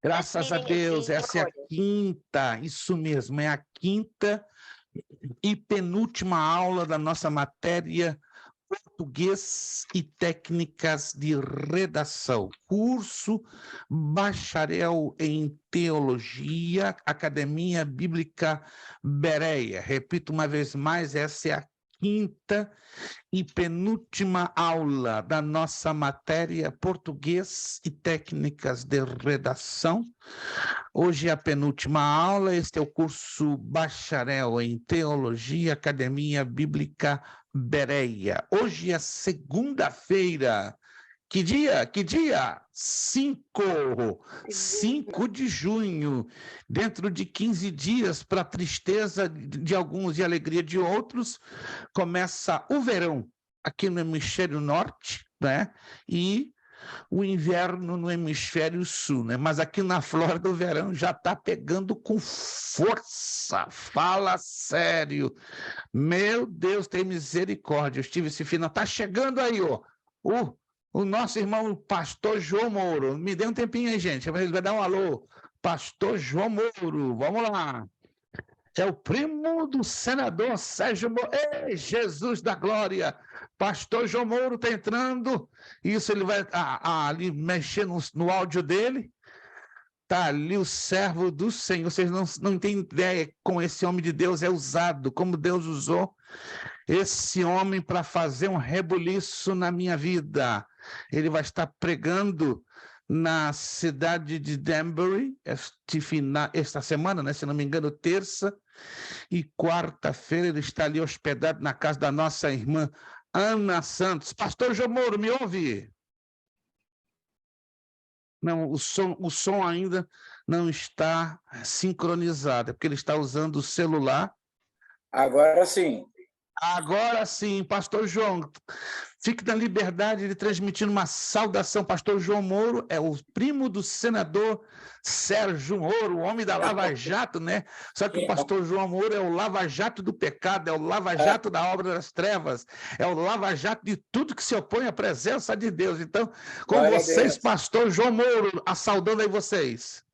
Graças a Deus, essa é a quinta, isso mesmo, é a quinta e penúltima aula da nossa matéria Português e Técnicas de Redação, curso Bacharel em Teologia, Academia Bíblica Bereia. Repito uma vez mais, essa é a quinta e penúltima aula da nossa matéria Português e Técnicas de Redação. Hoje é a penúltima aula, este é o curso Bacharel em Teologia, Academia Bíblica Bereia. Hoje é segunda-feira. Que dia? Que dia? 5 de junho. Dentro de 15 dias, para tristeza de alguns e alegria de outros, começa o verão aqui no hemisfério norte, né? E o inverno no hemisfério sul, né? Mas aqui na Flórida o verão já está pegando com força. Fala sério. Meu Deus, tem misericórdia. Eu estive esse final. Está chegando aí, ó. O nosso irmão pastor João Mouro. Me dê um tempinho aí, gente. Ele vai dar um alô. Pastor João Mouro, vamos lá. É o primo do senador Sérgio Moro. Ei, Jesus da glória! Pastor João Mouro está entrando. Isso ele vai ali mexer no áudio dele. Está ali o servo do Senhor. Vocês não têm ideia como esse homem de Deus é usado, como Deus usou esse homem para fazer um rebuliço na minha vida. Ele vai estar pregando na cidade de Danbury, esta semana, né? Se não me engano, terça e quarta-feira, ele está ali hospedado na casa da nossa irmã Ana Santos. Pastor João Mouro, me ouve? Não, o som ainda não está sincronizado, é porque ele está usando o celular. Agora sim. Agora sim, pastor João, fique na liberdade de transmitir uma saudação. Pastor João Mouro é o primo do senador Sérgio Moro, o homem da Lava Jato, né? Só que o pastor João Mouro é o Lava Jato do pecado, é o Lava Jato da obra das trevas, é o Lava Jato de tudo que se opõe à presença de Deus. Então, com Glória vocês, pastor João Mouro, saudando aí vocês.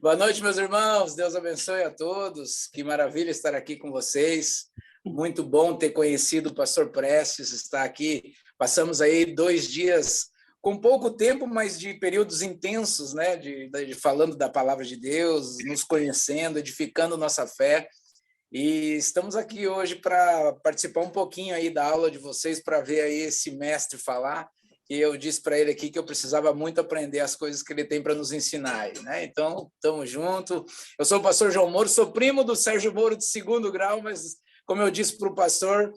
Boa noite, meus irmãos. Deus abençoe a todos. Que maravilha estar aqui com vocês. Muito bom ter conhecido o pastor Prestes, estar aqui. Passamos aí 2 dias com pouco tempo, mas de períodos intensos, né? De falando da palavra de Deus, nos conhecendo, edificando nossa fé. E estamos aqui hoje para participar um pouquinho aí da aula de vocês, para ver aí esse mestre falar. E eu disse para ele aqui que eu precisava muito aprender as coisas que ele tem para nos ensinar aí, né? Então, estamos juntos. Eu sou o pastor João Mouro, sou primo do Sérgio Moro de 2º grau, mas, como eu disse para o pastor,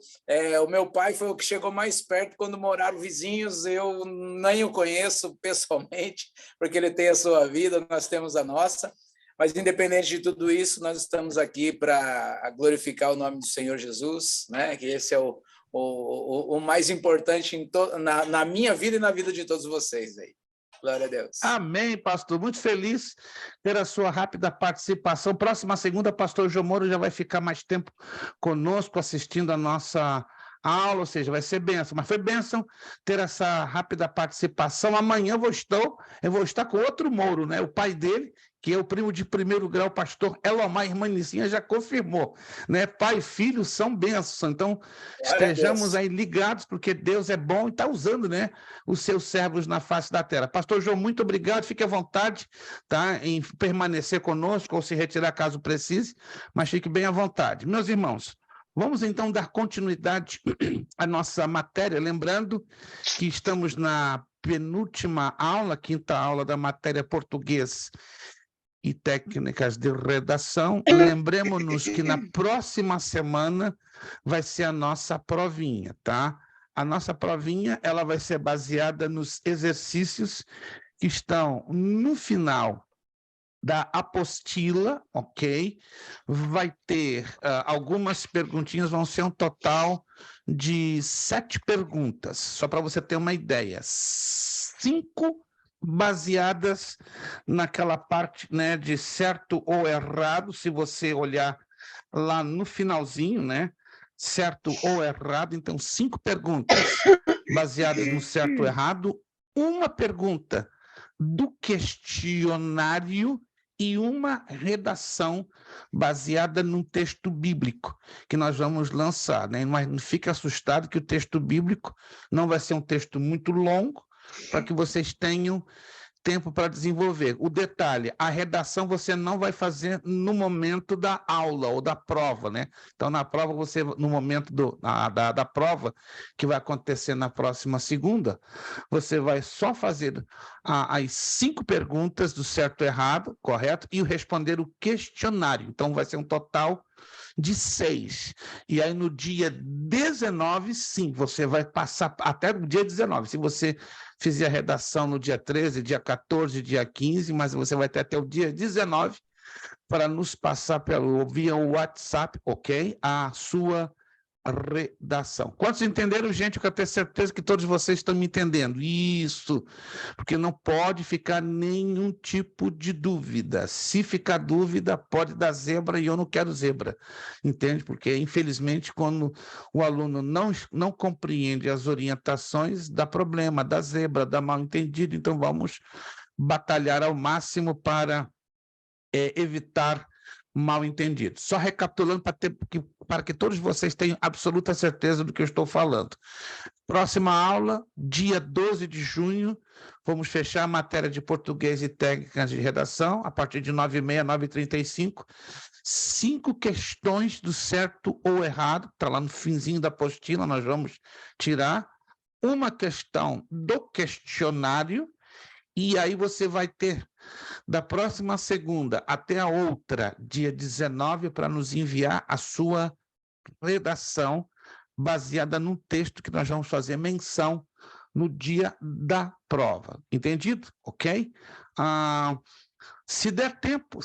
o meu pai foi o que chegou mais perto quando moraram vizinhos. Eu nem o conheço pessoalmente, porque ele tem a sua vida, nós temos a nossa. Mas, independente de tudo isso, nós estamos aqui para glorificar o nome do Senhor Jesus, né? Que esse é o mais importante na minha vida e na vida de todos vocês aí. Glória a Deus. Amém, pastor. Muito feliz ter a sua rápida participação. Próxima segunda, pastor João Mouro já vai ficar mais tempo conosco assistindo a nossa aula, ou seja, vai ser bênção. Mas foi bênção ter essa rápida participação. Amanhã eu vou estar com outro Mouro, né? O pai dele, que é o primo de 1º grau, pastor Elomar, irmã Nicinha, já confirmou, né? Pai e filho são bênçãos. Então, estejamos aí ligados, porque Deus é bom e está usando, né, os seus servos na face da terra. Pastor João, muito obrigado. Fique à vontade, tá, em permanecer conosco ou se retirar caso precise, mas fique bem à vontade. Meus irmãos, vamos então dar continuidade à nossa matéria, lembrando que estamos na penúltima aula, 5ª aula da matéria Português e Técnicas de Redação. Lembremos-nos que na próxima semana vai ser a nossa provinha, tá? A nossa provinha, ela vai ser baseada nos exercícios que estão no final da apostila, ok? Vai ter algumas perguntinhas, vão ser um total de 7 perguntas, só para você ter uma ideia. 5 baseadas naquela parte, né, de certo ou errado, se você olhar lá no finalzinho, né, certo ou errado. Então, 5 perguntas baseadas no certo ou errado, uma pergunta do questionário e uma redação baseada num texto bíblico que nós vamos lançar, né? Mas não fique assustado que o texto bíblico não vai ser um texto muito longo, para que vocês tenham tempo para desenvolver. O detalhe, a redação você não vai fazer no momento da aula ou da prova, né? Então, na prova, você, no momento da prova, que vai acontecer na próxima segunda, você vai só fazer as 5 perguntas do certo e errado, correto? E responder o questionário. Então, vai ser um total de 6. E aí, no dia 19, sim, você vai passar até o dia 19. Se você fizer a redação no dia 13, dia 14, dia 15, mas você vai ter até o dia 19 para nos passar via o WhatsApp, ok? A sua redação. Quantos entenderam, gente? Eu tenho certeza que todos vocês estão me entendendo. Isso, porque não pode ficar nenhum tipo de dúvida. Se ficar dúvida, pode dar zebra e eu não quero zebra, entende? Porque, infelizmente, quando o aluno não compreende as orientações, dá problema, dá zebra, dá mal entendido. Então, vamos batalhar ao máximo para evitar mal entendido. Só recapitulando para que todos vocês tenham absoluta certeza do que eu estou falando. Próxima aula, dia 12 de junho, vamos fechar a matéria de português e técnicas de redação, a partir de 9h30, 9h35. 5 questões do certo ou errado, está lá no finzinho da apostila, nós vamos tirar. Uma questão do questionário, e aí você vai ter da próxima segunda até a outra, dia 19, para nos enviar a sua redação baseada num texto que nós vamos fazer menção no dia da prova. Entendido? Ok? Se der tempo,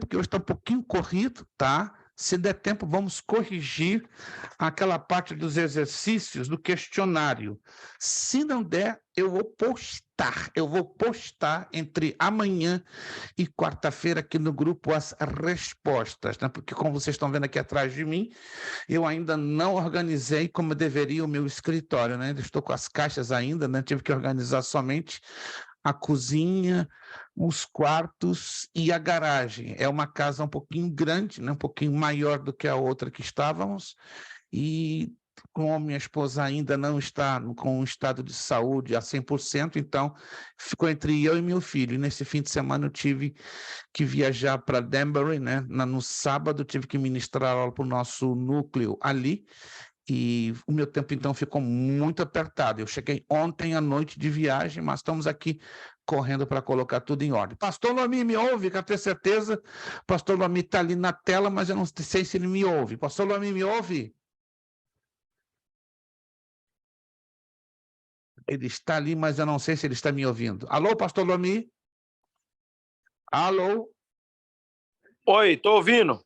que hoje está um pouquinho corrido, tá? Se der tempo, vamos corrigir aquela parte dos exercícios do questionário. Se não der, eu vou postar entre amanhã e quarta-feira aqui no grupo as respostas, né? Porque, como vocês estão vendo aqui atrás de mim, eu ainda não organizei como deveria o meu escritório, né? Estou com as caixas ainda, né? Tive que organizar somente a cozinha, os quartos e a garagem. É uma casa um pouquinho grande, né? Um pouquinho maior do que a outra que estávamos, e como minha esposa ainda não está com um estado de saúde a 100%, então ficou entre eu e meu filho. E nesse fim de semana eu tive que viajar para Danbury, né? No sábado tive que ministrar aula para o nosso núcleo ali, e o meu tempo, então, ficou muito apertado. Eu cheguei ontem à noite de viagem, mas estamos aqui correndo para colocar tudo em ordem. Pastor Lomi, me ouve? Quero ter certeza. Pastor Lomi está ali na tela, mas eu não sei se ele me ouve. Pastor Lomi, me ouve? Ele está ali, mas eu não sei se ele está me ouvindo. Alô, Pastor Lomi? Alô? Oi, estou ouvindo.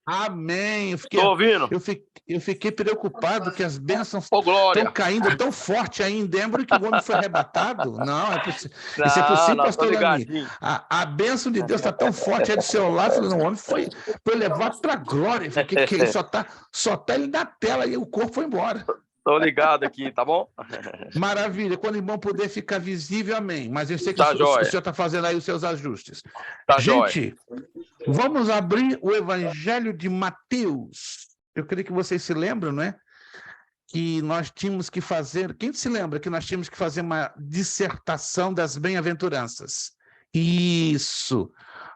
Amém. Estou ouvindo. Eu fiquei preocupado que as bênçãos estão caindo tão forte aí em Denver que o homem foi arrebatado. Não, isso é possível, pastor Lami. A bênção de Deus está tão forte aí do seu lado. Falei, não, o homem foi levado para a glória. Eu falei, que só tá ele na tela e o corpo foi embora. Estou ligado aqui, tá bom? Maravilha. Quando o irmão puder ficar visível, amém. Mas eu sei que Tá, o senhor está fazendo aí os seus ajustes. Tá, gente, vamos abrir o Evangelho de Mateus. Eu creio que vocês se lembram, não é? Que nós tínhamos que fazer... Quem se lembra que nós tínhamos que fazer uma dissertação das bem-aventuranças? Isso.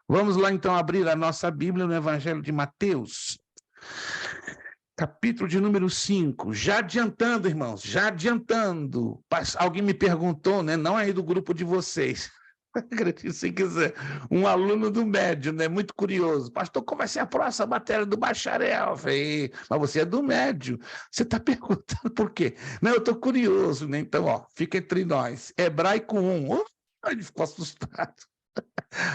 Vamos lá, então, abrir a nossa Bíblia no Evangelho de Mateus. Capítulo de número 5, já adiantando, irmãos, já adiantando. Alguém me perguntou, né? Não é aí do grupo de vocês, se quiser, um aluno do médio, né? Muito curioso. Pastor, como vai ser a próxima matéria do bacharel? Eu falei, mas você é do médio. Você está perguntando por quê? Não, eu estou curioso, né? Então, ó, fica entre nós. Hebraico 1. Ele ficou assustado.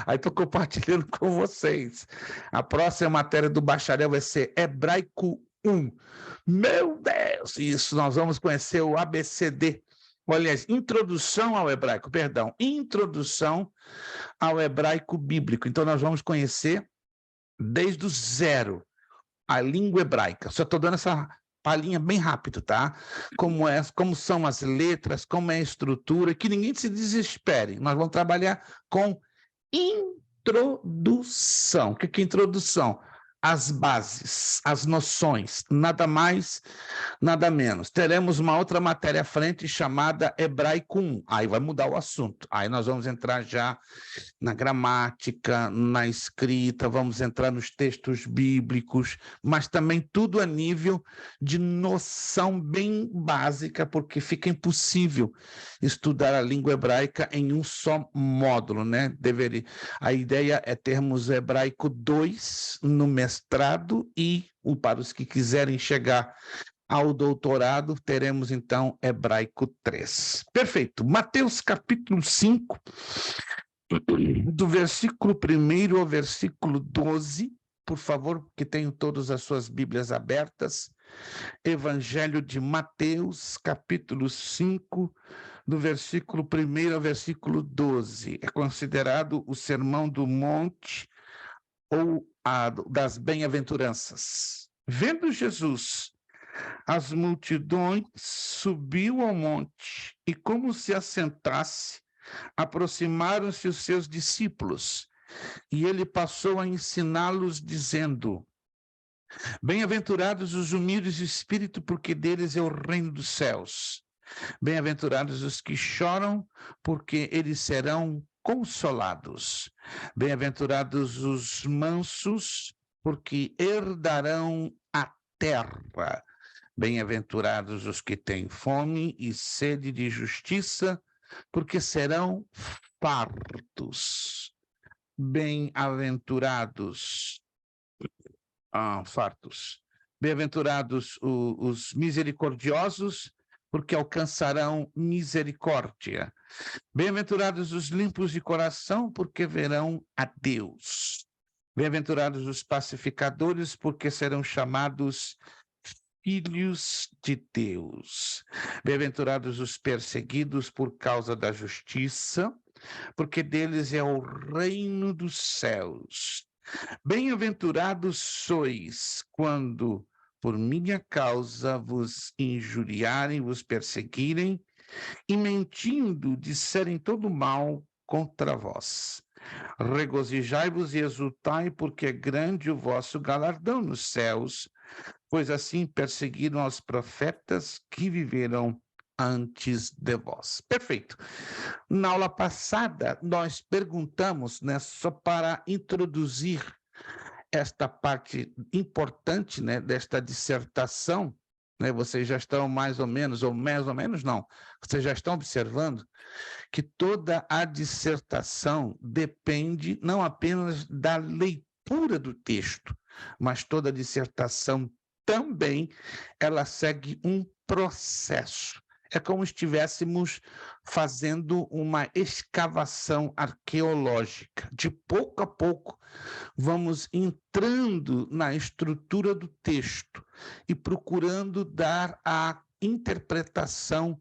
Aí estou compartilhando com vocês. A próxima matéria do bacharel vai ser Hebraico 1. Meu Deus, isso, nós vamos conhecer o ABCD. Aliás, introdução ao hebraico bíblico. Então, nós vamos conhecer desde o zero a língua hebraica. Só estou dando palhinha bem rápido, tá? Como são as letras, como é a estrutura, que ninguém se desespere. Nós vamos trabalhar com introdução. O que é introdução? As bases, as noções, nada mais, nada menos. Teremos uma outra matéria à frente chamada Hebraico 1. Aí vai mudar o assunto. Aí nós vamos entrar já na gramática, na escrita, vamos entrar nos textos bíblicos, mas também tudo a nível de noção bem básica, porque fica impossível estudar a língua hebraica em um só módulo, né? A ideia é termos Hebraico 2 no mestrado e, para os que quiserem chegar ao doutorado, teremos então Hebraico 3. Perfeito. Mateus capítulo 5, do versículo 1 ao versículo 12, por favor, que tenham todas as suas Bíblias abertas. Evangelho de Mateus, capítulo 5, do versículo 1 ao versículo 12. É considerado o Sermão do Monte ou das Bem-aventuranças. Vendo Jesus as multidões, subiu ao monte e, como se assentasse, aproximaram-se os seus discípulos, e ele passou a ensiná-los, dizendo: Bem-aventurados os humildes de espírito, porque deles é o reino dos céus. Bem-aventurados os que choram, porque eles serão consolados. Bem-aventurados os mansos, porque herdarão a terra. Bem-aventurados os que têm fome e sede de justiça, porque serão fartos. Bem-aventurados fartos. Bem-aventurados os misericordiosos, porque alcançarão misericórdia. Bem-aventurados os limpos de coração, porque verão a Deus. Bem-aventurados os pacificadores, porque serão chamados filhos de Deus. Bem-aventurados os perseguidos por causa da justiça, porque deles é o reino dos céus. Bem-aventurados sois quando, por minha causa, vos injuriarem, vos perseguirem, e mentindo disserem todo mal contra vós. Regozijai-vos e exultai, porque é grande o vosso galardão nos céus, pois assim perseguiram os profetas que viveram antes de vós. Perfeito. Na aula passada, nós perguntamos, né, só para introduzir esta parte importante, né, desta dissertação, né, vocês já estão mais ou menos não, vocês já estão observando que toda a dissertação depende não apenas da leitura do texto, mas toda a dissertação também, ela segue um processo. É como se estivéssemos fazendo uma escavação arqueológica. De pouco a pouco, vamos entrando na estrutura do texto e procurando dar a interpretação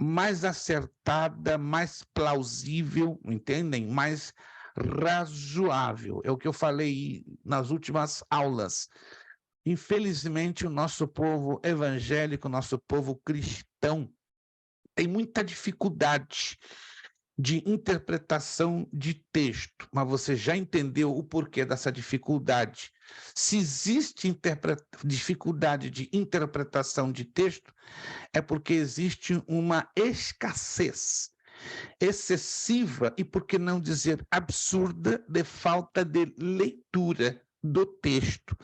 mais acertada, mais plausível, entendem? Mais razoável. É o que eu falei nas últimas aulas. Infelizmente, o nosso povo evangélico, o nosso povo cristão, tem muita dificuldade de interpretação de texto, mas você já entendeu o porquê dessa dificuldade. Se existe dificuldade de interpretação de texto, é porque existe uma escassez excessiva e, por que não dizer absurda, de falta de leitura do texto.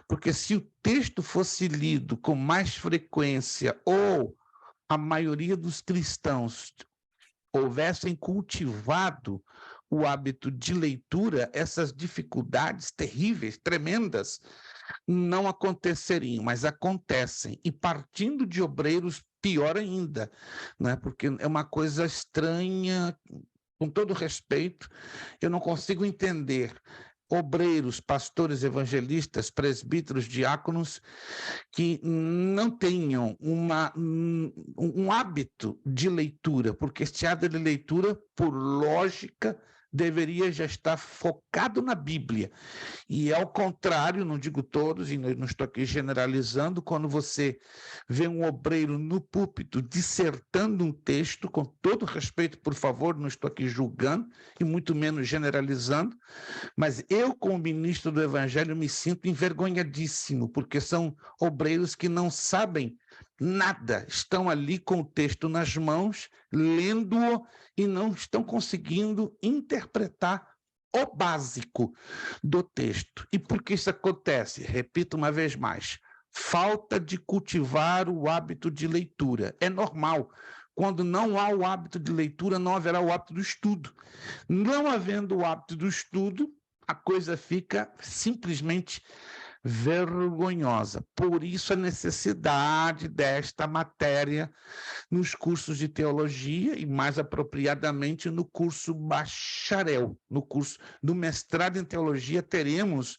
Porque se o texto fosse lido com mais frequência, ou a maioria dos cristãos houvessem cultivado o hábito de leitura, essas dificuldades terríveis, tremendas, não aconteceriam, mas acontecem. E partindo de obreiros, pior ainda, né? Porque é uma coisa estranha, com todo respeito, eu não consigo entender obreiros, pastores, evangelistas, presbíteros, diáconos, que não tenham um hábito de leitura, porque este hábito de leitura, por lógica, deveria já estar focado na Bíblia. E ao contrário, não digo todos, e não estou aqui generalizando, quando você vê um obreiro no púlpito dissertando um texto, com todo respeito, por favor, não estou aqui julgando, e muito menos generalizando, mas eu, como ministro do Evangelho, me sinto envergonhadíssimo, porque são obreiros que não sabem nada, estão ali com o texto nas mãos, lendo-o e não estão conseguindo interpretar o básico do texto. E por que isso acontece? Repito uma vez mais, falta de cultivar o hábito de leitura. É normal. Quando não há o hábito de leitura, não haverá o hábito do estudo. Não havendo o hábito do estudo, a coisa fica simplesmente vergonhosa. Por isso a necessidade desta matéria nos cursos de teologia e, mais apropriadamente, no curso bacharel. No curso do mestrado em teologia, teremos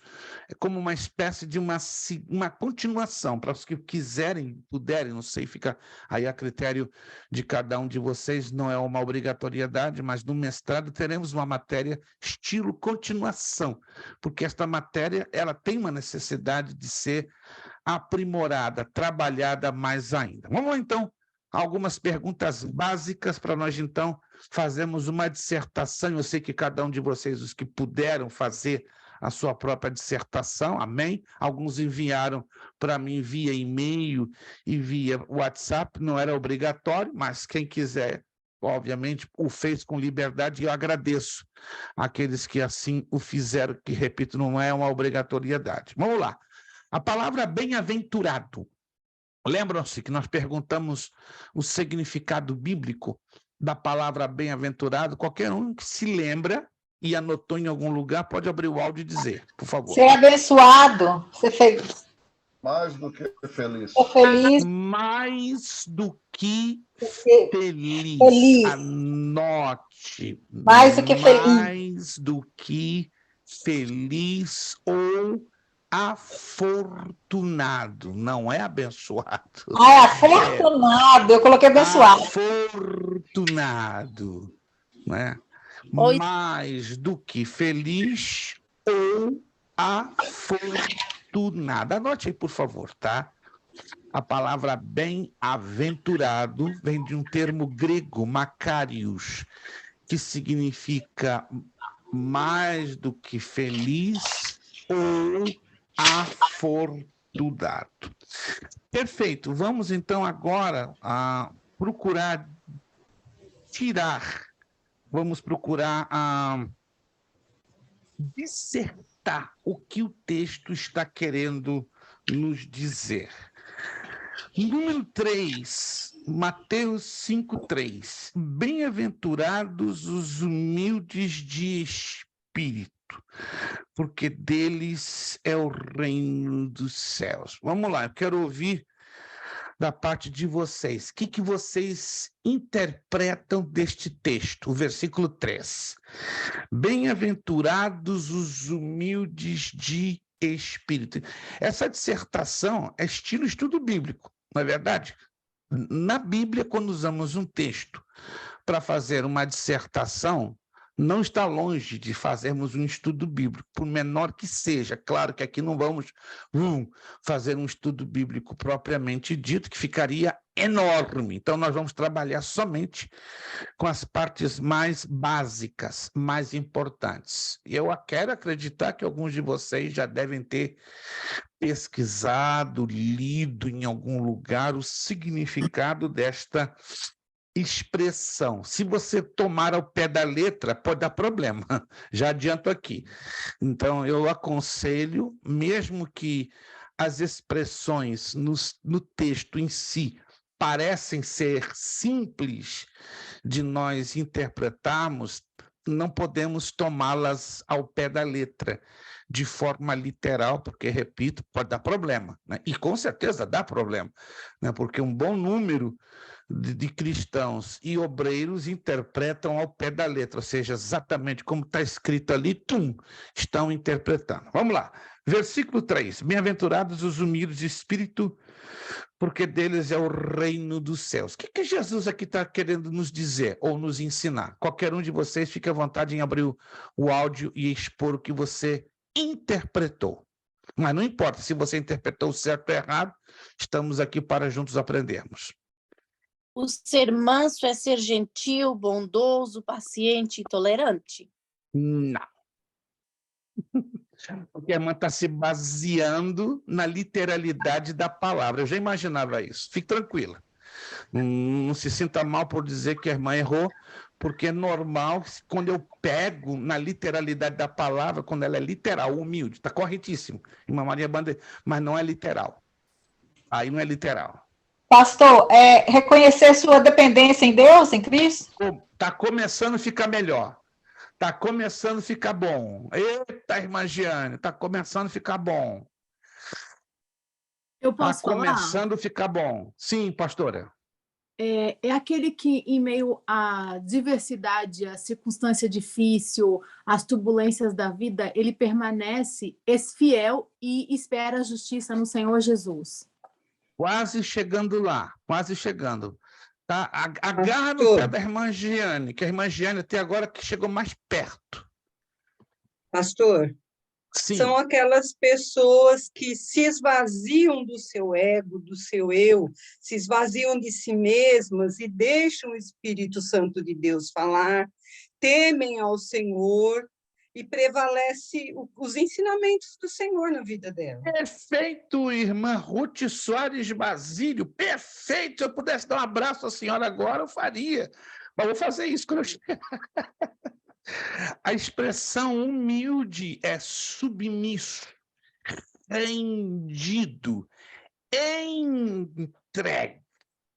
como uma espécie de uma continuação, para os que quiserem, puderem, não sei, fica aí a critério de cada um de vocês, não é uma obrigatoriedade, mas no mestrado teremos uma matéria estilo continuação, porque esta matéria ela tem uma necessidade de ser aprimorada, trabalhada mais ainda. Vamos lá, então, algumas perguntas básicas para nós, então, fazermos uma dissertação. Eu sei que cada um de vocês, os que puderam fazer a sua própria dissertação, amém? Alguns enviaram para mim via e-mail e via WhatsApp, não era obrigatório, mas quem quiser, obviamente, o fez com liberdade, e eu agradeço àqueles que assim o fizeram, que, repito, não é uma obrigatoriedade. Vamos lá. A palavra bem-aventurado. Lembram-se que nós perguntamos o significado bíblico da palavra bem-aventurado? Qualquer um que se lembra e anotou em algum lugar, pode abrir o áudio e dizer, por favor. Ser abençoado, ser feliz. Mais do que feliz. Ser feliz. Mais do que feliz. Feliz. Anote. Mais do que feliz. Mais do que feliz ou afortunado. Não é abençoado. Ah, é afortunado. Eu coloquei abençoado. Afortunado. Né? Oi. Mais do que feliz ou afortunado. Anote aí, por favor, tá? A palavra bem-aventurado vem de um termo grego, makarios, que significa mais do que feliz ou afortunado. Perfeito. Vamos, então, agora procurar dissertar o que o texto está querendo nos dizer. Número 3, Mateus 5:3. Bem-aventurados os humildes de espírito, porque deles é o reino dos céus. Vamos lá, eu quero ouvir da parte de vocês. O que vocês interpretam deste texto? O versículo 3. Bem-aventurados os humildes de espírito. Essa dissertação é estilo estudo bíblico, não é verdade? Na Bíblia, quando usamos um texto para fazer uma dissertação, não está longe de fazermos um estudo bíblico, por menor que seja. Claro que aqui não vamos fazer um estudo bíblico propriamente dito, que ficaria enorme. Então, nós vamos trabalhar somente com as partes mais básicas, mais importantes. E eu quero acreditar que alguns de vocês já devem ter pesquisado, lido em algum lugar o significado desta expressão. Se você tomar ao pé da letra, pode dar problema. Já adianto aqui. Então, eu aconselho, mesmo que as expressões no texto em si parecem ser simples de nós interpretarmos, não podemos tomá-las ao pé da letra, de forma literal, porque, repito, pode dar problema, né? E com certeza dá problema, né? Porque um bom número de cristãos e obreiros interpretam ao pé da letra, ou seja, exatamente como está escrito ali, estão interpretando. Vamos lá, versículo 3. Bem-aventurados os humildes de espírito, porque deles é o reino dos céus. O que Jesus aqui está querendo nos dizer ou nos ensinar? Qualquer um de vocês fique à vontade em abrir o áudio e expor o que você interpretou. Mas não importa se você interpretou certo ou errado, estamos aqui para juntos aprendermos. O ser manso é ser gentil, bondoso, paciente e tolerante? Não. Porque a irmã está se baseando na literalidade da palavra. Eu já imaginava isso. Fique tranquila. Não se sinta mal por dizer que a irmã errou, porque é normal, quando eu pego na literalidade da palavra, quando ela é literal, humilde, está corretíssimo. Irmã Maria Bandeira, mas não é literal. Aí não é literal. Pastor, reconhecer sua dependência em Deus, em Cristo? Está começando a ficar melhor. Está começando a ficar bom. Eita, irmã Giane, está começando a ficar bom. Eu posso falar? Está falar? começando a ficar bom. Sim, pastora. É aquele que, em meio à diversidade, à circunstância difícil, às turbulências da vida, ele permanece fiel e espera a justiça no Senhor Jesus. Quase chegando lá, quase chegando. Tá? Agarra no pé da irmã Giane, que a irmã Giane até agora que chegou mais perto. Pastor, Sim. São aquelas pessoas que se esvaziam do seu ego, do seu eu, se esvaziam de si mesmas e deixam o Espírito Santo de Deus falar, temem ao Senhor e prevalece os ensinamentos do Senhor na vida dela. Perfeito, irmã Ruth Soares Basílio, perfeito. Se eu pudesse dar um abraço à senhora agora, eu faria. Mas vou fazer isso quando eu chegar. A expressão humilde é submisso, rendido, entregue.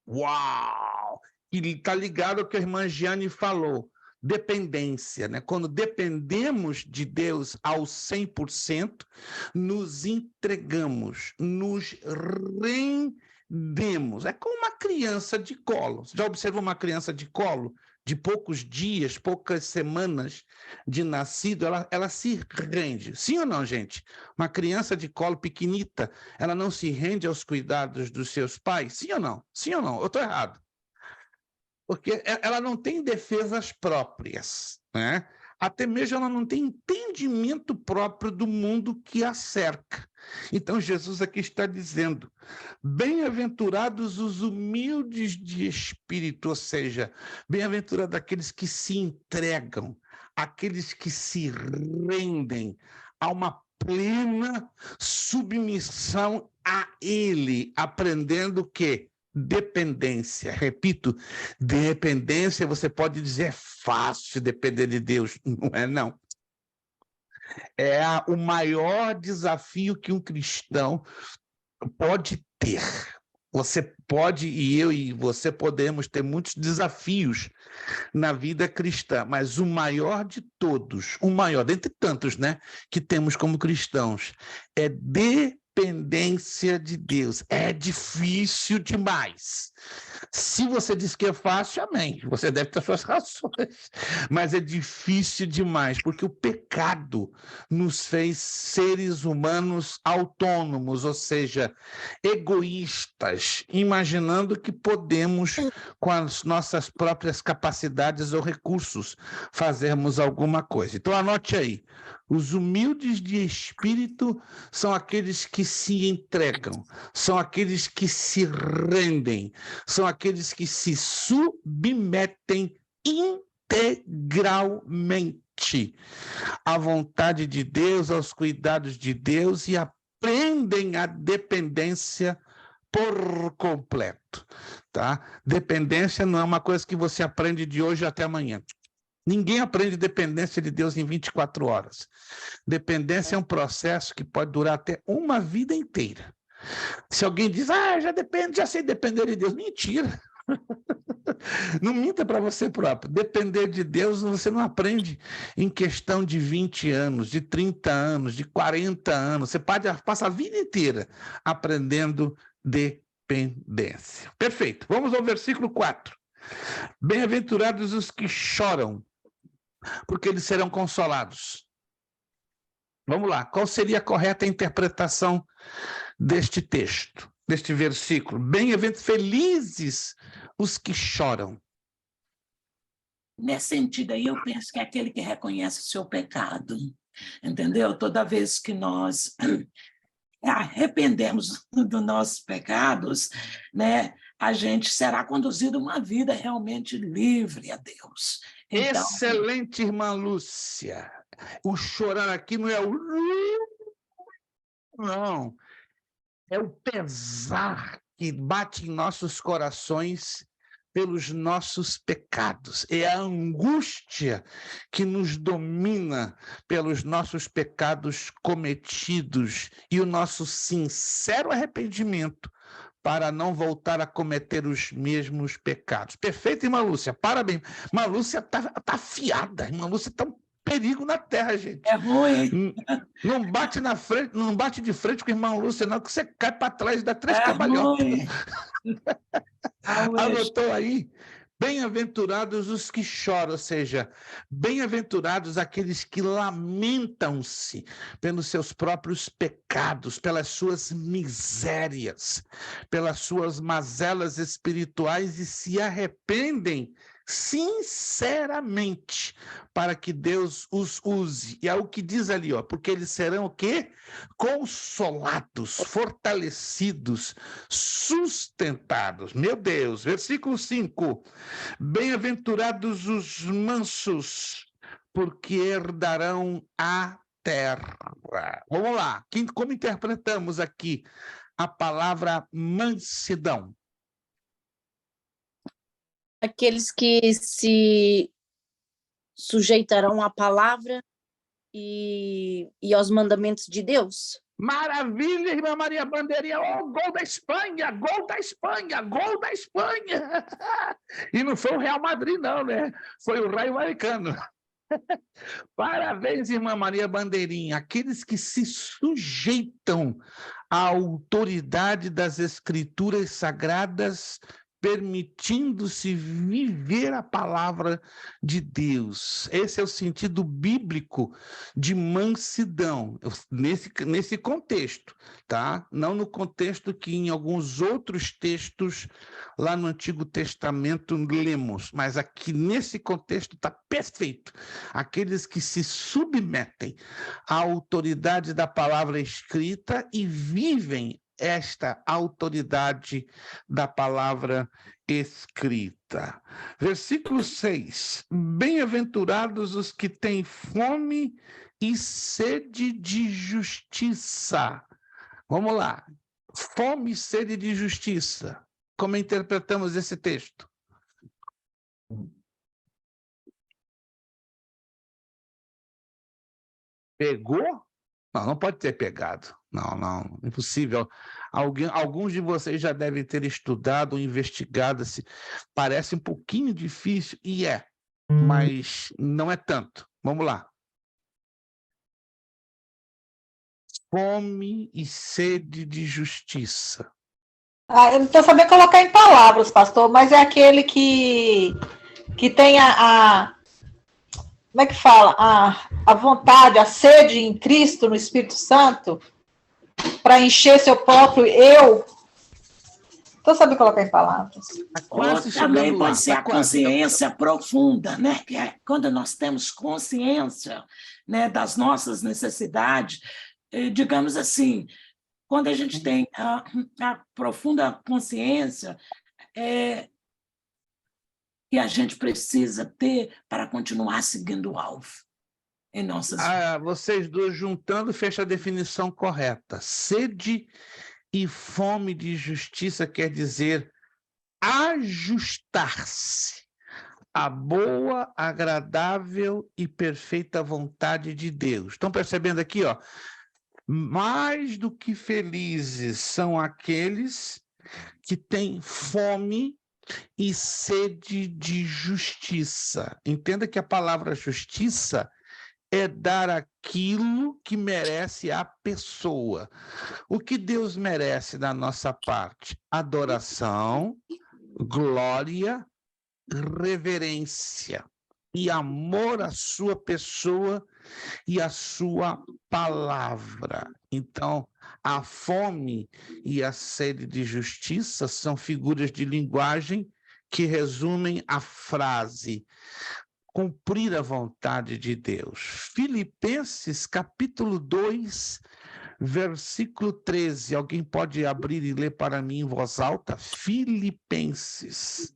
Uau! E está ligado ao que a irmã Giane falou. Dependência, né? Quando dependemos de Deus ao 100%, nos entregamos, nos rendemos. É como uma criança de colo. Você já observou uma criança de colo? De poucos dias, poucas semanas de nascido, ela se rende. Sim ou não, gente? Uma criança de colo pequenita, ela não se rende aos cuidados dos seus pais? Sim ou não? Sim ou não? Eu estou errado. Porque ela não tem defesas próprias, né? Até mesmo ela não tem entendimento próprio do mundo que a cerca. Então, Jesus aqui está dizendo, bem-aventurados os humildes de espírito, ou seja, bem-aventurados aqueles que se entregam, aqueles que se rendem a uma plena submissão a Ele, aprendendo que dependência, repito, dependência, você pode dizer, é fácil depender de Deus. Não é, não. É o maior desafio que um cristão pode ter. Você pode, e eu e você podemos ter muitos desafios na vida cristã, mas o maior de todos, o maior, dentre tantos, né, que temos como cristãos, é dependência de Deus. É difícil demais. Se você diz que é fácil, amém. Você deve ter suas razões. Mas é difícil demais, porque o pecado nos fez seres humanos autônomos, ou seja, egoístas, imaginando que podemos, com as nossas próprias capacidades ou recursos, fazermos alguma coisa. Então, anote aí. Os humildes de espírito são aqueles que se entregam, são aqueles que se rendem, são aqueles que se submetem integralmente à vontade de Deus, aos cuidados de Deus e aprendem a dependência por completo, tá? Dependência não é uma coisa que você aprende de hoje até amanhã. Ninguém aprende dependência de Deus em 24 horas. Dependência é um processo que pode durar até uma vida inteira. Se alguém diz, já sei depender de Deus, mentira. Não minta para você próprio. Depender de Deus você não aprende em questão de 20 anos, de 30 anos, de 40 anos. Você passa a vida inteira aprendendo dependência. Perfeito. Vamos ao versículo 4. Bem-aventurados os que choram, porque eles serão consolados. Vamos lá, qual seria a correta interpretação deste texto? deste versículo? Bem-aventurados, felizes os que choram. Nesse sentido aí, eu penso que é aquele que reconhece o seu pecado, entendeu? Toda vez que nós arrependemos dos nossos pecados, né, a gente será conduzido a uma vida realmente livre a Deus. Então, excelente, irmã Lúcia. O chorar aqui não é o... Não. É o pesar que bate em nossos corações pelos nossos pecados. É a angústia que nos domina pelos nossos pecados cometidos e o nosso sincero arrependimento para não voltar a cometer os mesmos pecados. Perfeito, irmã Lúcia. Parabéns. Irmã Lúcia tá afiada. Irmã Lúcia está um perigo na terra, gente. é ruim. Não bate na frente, não bate de frente com a irmã Lúcia, não, que você cai para trás e dá 3 É cambalhotas. ruim. Anotou aí? Bem-aventurados os que choram, ou seja, bem-aventurados aqueles que lamentam-se pelos seus próprios pecados, pelas suas misérias, pelas suas mazelas espirituais e se arrependem sinceramente para que Deus os use. E é o que diz ali, ó, porque eles serão o quê? Consolados, fortalecidos, sustentados. Meu Deus, versículo 5. Bem-aventurados os mansos, porque herdarão a terra. Vamos lá, como interpretamos aqui a palavra mansidão? Aqueles que se sujeitarão à palavra e aos mandamentos de Deus. Maravilha, irmã Maria Bandeirinha. Oh, gol da Espanha, gol da Espanha, gol da Espanha. E não foi o Real Madrid, não, né? Foi o Raio Vallecano. Parabéns, irmã Maria Bandeirinha. Aqueles que se sujeitam à autoridade das Escrituras Sagradas, permitindo-se viver a palavra de Deus. Esse é o sentido bíblico de mansidão, nesse contexto, tá? Não no contexto que em alguns outros textos lá no Antigo Testamento lemos, mas aqui nesse contexto está perfeito. Aqueles que se submetem à autoridade da palavra escrita e vivem esta autoridade da palavra escrita. Versículo 6. Bem-aventurados os que têm fome e sede de justiça. Vamos lá. Fome e sede de justiça. Como interpretamos esse texto? Pegou? Não, não pode ter pegado. Não, impossível. Alguns de vocês já devem ter estudado ou investigado. Parece um pouquinho difícil, e é, mas não é tanto. Vamos lá. Fome e sede de justiça. Eu não estou sabendo colocar em palavras, pastor, mas é aquele que tem como é que fala? A vontade, a sede em Cristo, no Espírito Santo, para encher seu próprio eu. Estou sabendo colocar em palavras. Ou também pode ser a consciência profunda, né? Que é quando nós temos consciência, né, das nossas necessidades, digamos assim, quando a gente tem a profunda consciência que a gente precisa ter para continuar seguindo o alvo em nossas vidas. Vocês dois juntando, fecha a definição correta. Sede e fome de justiça quer dizer ajustar-se à boa, agradável e perfeita vontade de Deus. Estão percebendo aqui, ó? Mais do que felizes são aqueles que têm fome e sede de justiça. Entenda que a palavra justiça é dar aquilo que merece a pessoa. O que Deus merece da nossa parte? Adoração, glória, reverência. e amor à sua pessoa e à sua palavra. Então, a fome e a sede de justiça são figuras de linguagem que resumem a frase cumprir a vontade de Deus. Filipenses, capítulo 2, versículo 13. Alguém pode abrir e ler para mim em voz alta? Filipenses,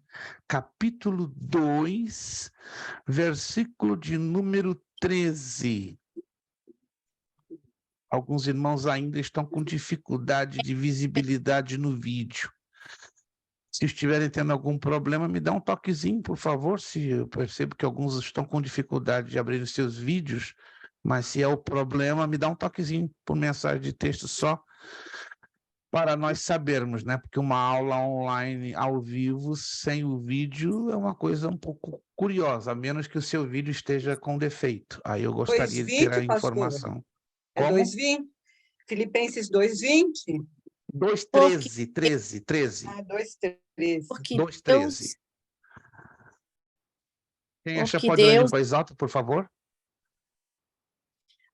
capítulo 2, versículo de número 13. Alguns irmãos ainda estão com dificuldade de visibilidade no vídeo. Se estiverem tendo algum problema, me dá um toquezinho, por favor, se eu percebo que alguns estão com dificuldade de abrir os seus vídeos, mas se é o problema, me dá um toquezinho por mensagem de texto só, para nós sabermos, né? Porque uma aula online ao vivo, sem o vídeo, é uma coisa um pouco curiosa, a menos que o seu vídeo esteja com defeito. Aí eu gostaria de ter a informação. É 2:20? Filipenses 2:20? 2:13, 13. Ah, 2:13. 2:13. Quem acha pode ler em voz alta, por favor?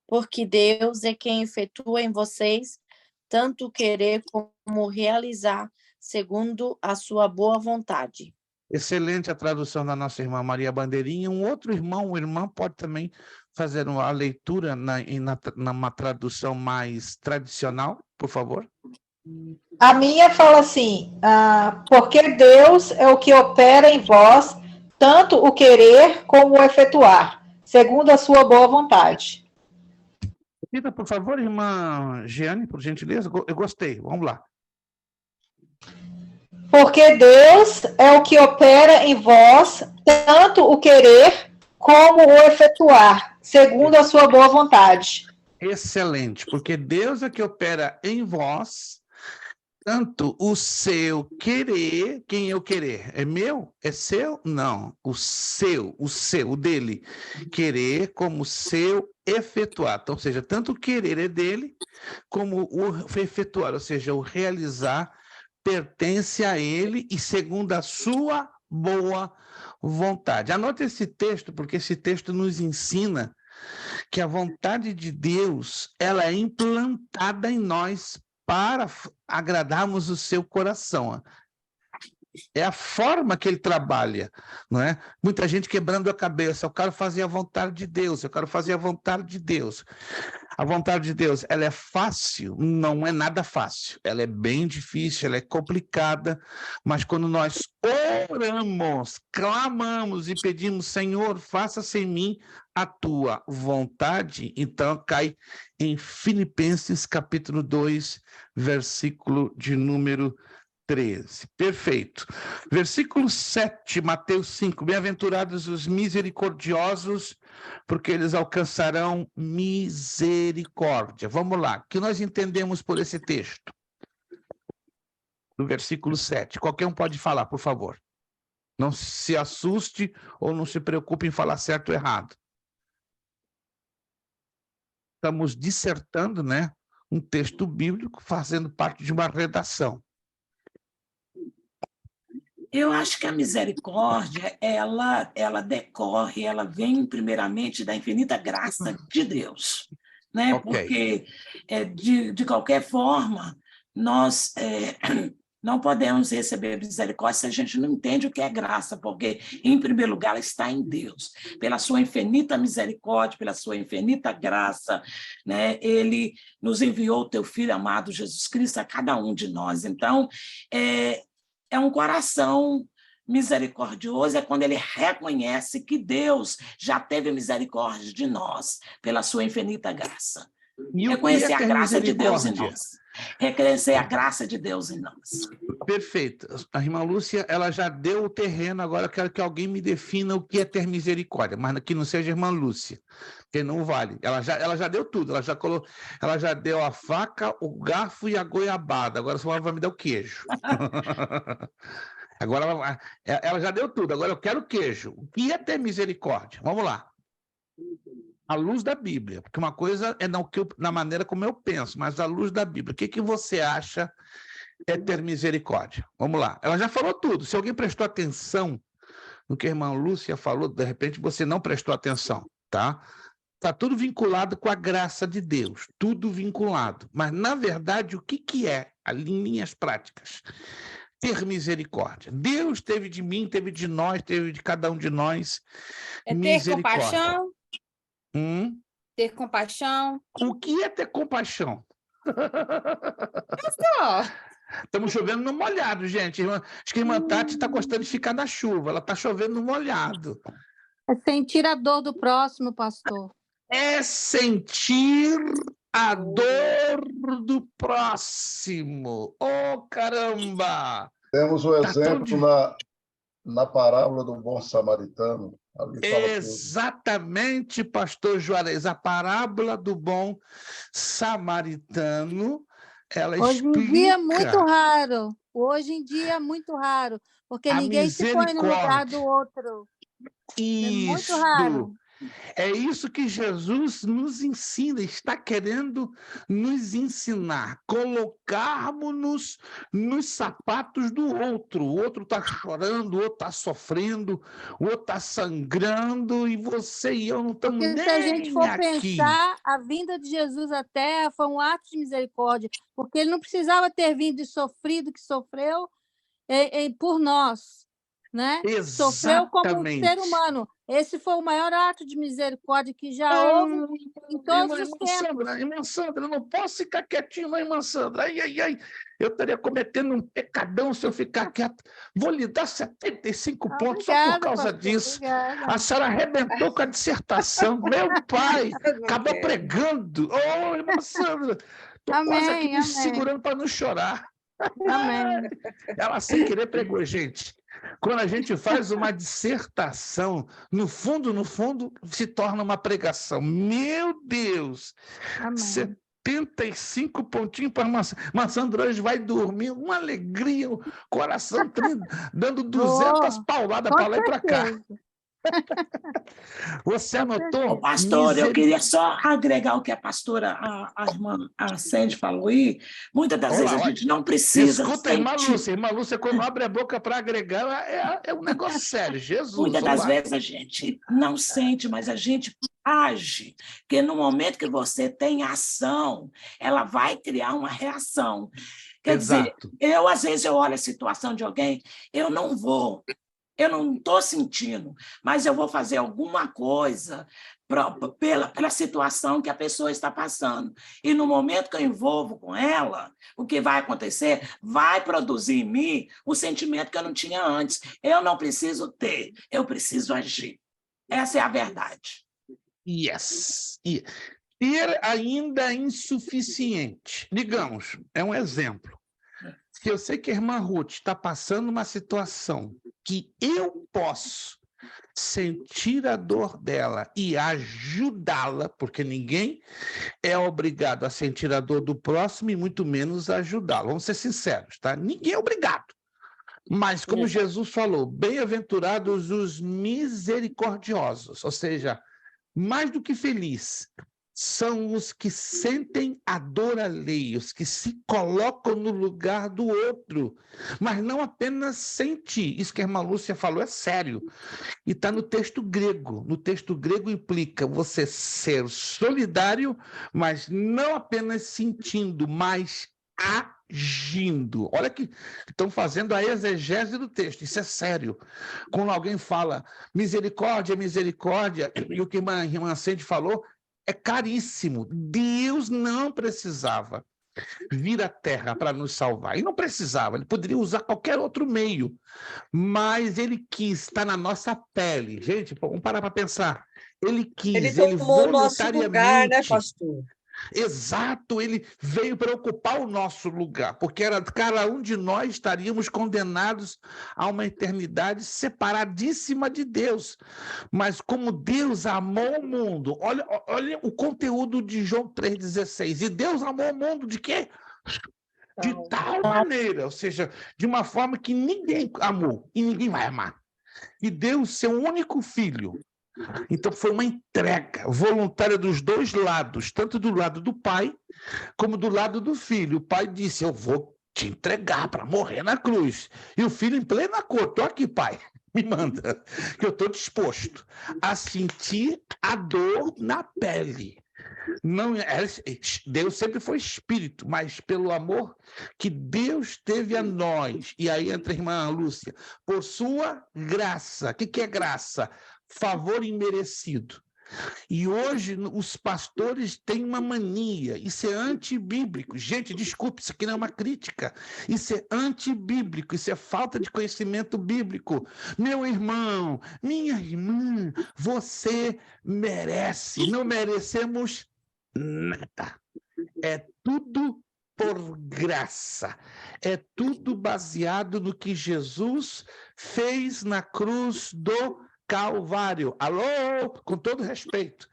Porque Deus é quem efetua em vocês tanto querer como realizar, segundo a sua boa vontade. Excelente a tradução da nossa irmã Maria Bandeirinha. Um outro irmão ou irmã pode também fazer a leitura numa tradução mais tradicional, por favor? A minha fala assim, porque Deus é o que opera em vós, tanto o querer como o efetuar, segundo a sua boa vontade. Repita, por favor, irmã Giane, por gentileza. Eu gostei. Vamos lá. Porque Deus é o que opera em vós, tanto o querer como o efetuar, segundo a sua boa vontade. Excelente, porque Deus é que opera em vós, tanto o seu querer, quem é o querer? É meu? É seu? Não, o seu, o dele. Querer como o seu efetuar. Então, ou seja, tanto o querer é dele, como o efetuar, ou seja, o realizar, pertence a ele e segundo a sua boa vontade. Anote esse texto, porque esse texto nos ensina que a vontade de Deus, ela é implantada em nós para agradarmos o seu coração. É a forma que ele trabalha, não é? Muita gente quebrando a cabeça, eu quero fazer a vontade de Deus, eu quero fazer a vontade de Deus. A vontade de Deus, ela é fácil? Não é nada fácil. Ela é bem difícil, ela é complicada, mas quando nós oramos, clamamos e pedimos, Senhor, faça-se em mim a tua vontade, então cai em Filipenses capítulo 2, versículo de número 13. Perfeito. Versículo 7, Mateus 5. Bem-aventurados os misericordiosos, porque eles alcançarão misericórdia. Vamos lá. O que nós entendemos por esse texto? No versículo 7. Qualquer um pode falar, por favor. Não se assuste ou não se preocupe em falar certo ou errado. Estamos dissertando, né, um texto bíblico fazendo parte de uma redação. Eu acho que a misericórdia, ela decorre, ela vem primeiramente da infinita graça de Deus, né? Okay. Porque, de qualquer forma, nós não podemos receber misericórdia se a gente não entende o que é graça, porque, em primeiro lugar, ela está em Deus. Pela sua infinita misericórdia, pela sua infinita graça, né? Ele nos enviou o teu Filho amado, Jesus Cristo, a cada um de nós. Então, é um coração misericordioso, é quando ele reconhece que Deus já teve misericórdia de nós, pela sua infinita graça. Reconhecer a graça de Deus em nós. Reconhecer a graça de Deus em nós. Perfeito. A irmã Lúcia, ela já deu o terreno, agora eu quero que alguém me defina o que é ter misericórdia, mas que não seja a irmã Lúcia, que não vale. Ela já deu tudo, ela já deu a faca, o garfo e a goiabada, agora só vai me dar o queijo. Agora ela já deu tudo, agora eu quero o queijo. O que é ter misericórdia? Vamos lá. À luz da Bíblia, porque uma coisa é na maneira como eu penso, mas à luz da Bíblia, o que você acha é ter misericórdia? Vamos lá. Ela já falou tudo. Se alguém prestou atenção no que a irmã Lúcia falou, de repente você não prestou atenção, tá? Está tudo vinculado com a graça de Deus, tudo vinculado. Mas, na verdade, o que é, em linhas práticas? Ter misericórdia. Deus teve de mim, teve de nós, teve de cada um de nós. É ter misericórdia. compaixão? Ter compaixão? O que é ter compaixão? Pastor. Estamos chovendo no molhado, gente. Acho que a irmã Tati está gostando de ficar na chuva. Ela está chovendo no molhado. É sentir a dor do próximo, pastor. É sentir a dor do próximo. Oh, caramba! Temos o exemplo na parábola do bom samaritano. Ali fala exatamente, pastor Juarez. A parábola do bom samaritano, ela Hoje explica... em dia é muito raro. Hoje em dia é muito raro. Porque ninguém se põe no lugar do outro. Isso. É muito raro. É isso que Jesus nos ensina, está querendo nos ensinar, colocarmos-nos nos sapatos do outro. O outro está chorando, o outro está sofrendo, o outro está sangrando, e você e eu não estamos nem aqui. Porque se a gente for pensar, a vinda de Jesus à Terra foi um ato de misericórdia, porque ele não precisava ter vindo e sofrido o que sofreu por nós, né? Exatamente. Sofreu como um ser humano. Esse foi o maior ato de misericórdia que já houve em todos os tempos. Irmã Sandra, eu não posso ficar quietinho, não, irmã Sandra. Ai. Eu estaria cometendo um pecadão se eu ficar quieto. Vou lhe dar 75 pontos só por causa disso. Obrigada. A senhora arrebentou com a dissertação. Meu pai acabou pregando. Oh, irmã Sandra, estou quase aqui me segurando para não chorar. Amém. Ela sem querer pregou, gente. Quando a gente faz uma dissertação, no fundo, se torna uma pregação. Meu Deus! Amém. 75 pontinhos para a Sandra hoje vai dormir, uma alegria, o coração dando 200 pauladas para lá e para cá. Você anotou? Pastor, eu queria só agregar o que a pastora, a irmã Sandy falou aí. Muitas das vezes a gente não precisa. Escuta, irmã Lúcia, quando abre a boca para agregar, é um negócio sério. Jesus. Muitas das vezes a gente não sente, mas a gente age. Porque no momento que você tem ação, ela vai criar uma reação. Quer dizer, às vezes eu olho a situação de alguém, eu não estou sentindo, mas eu vou fazer alguma coisa pela situação que a pessoa está passando. E no momento que eu envolvo com ela, o que vai acontecer vai produzir em mim o sentimento que eu não tinha antes. Eu não preciso ter, eu preciso agir. Essa é a verdade. Yes. Ter ainda insuficiente. Digamos, é um exemplo. Se eu sei que a irmã Ruth está passando uma situação que eu posso sentir a dor dela e ajudá-la, porque ninguém é obrigado a sentir a dor do próximo e muito menos ajudá-la. Vamos ser sinceros, tá? Ninguém é obrigado. Mas, como Jesus falou, bem-aventurados os misericordiosos, ou seja, mais do que feliz, são os que sentem a dor alheia, os que se colocam no lugar do outro, mas não apenas sentir. Isso que a irmã Lúcia falou é sério. E está no texto grego. No texto grego implica você ser solidário, mas não apenas sentindo, mas agindo. Olha que estão fazendo a exegese do texto. Isso é sério. Quando alguém fala misericórdia, misericórdia, e o que a irmã Sandy falou, é caríssimo. Deus não precisava vir à Terra para nos salvar. E não precisava, ele poderia usar qualquer outro meio. Mas ele quis estar na nossa pele. Gente, vamos parar para pensar. Ele quis, ele tomou o nosso lugar, né, pastor? Exato, ele veio para ocupar o nosso lugar, porque cada um de nós estaríamos condenados a uma eternidade separadíssima de Deus. Mas como Deus amou o mundo, olha o conteúdo de João 3,16. E Deus amou o mundo de quê? De tal maneira, ou seja, de uma forma que ninguém amou e ninguém vai amar. E deu o seu único filho. Então foi uma entrega voluntária dos dois lados, tanto do lado do pai como do lado do filho. O pai disse: eu vou te entregar para morrer na cruz. E o filho em plena cor: estou aqui, pai. Me manda, que eu estou disposto a sentir a dor na pele. Não, Deus sempre foi espírito, mas pelo amor que Deus teve a nós, e aí entra a irmã Lúcia, por sua graça. O que é graça? Favor imerecido. E hoje os pastores têm uma mania, isso é antibíblico. Gente, desculpe, isso aqui não é uma crítica. Isso é antibíblico, isso é falta de conhecimento bíblico. Meu irmão, minha irmã, você merece, não merecemos nada. É tudo por graça. É tudo baseado no que Jesus fez na cruz do Calvário. Alô? Com todo respeito.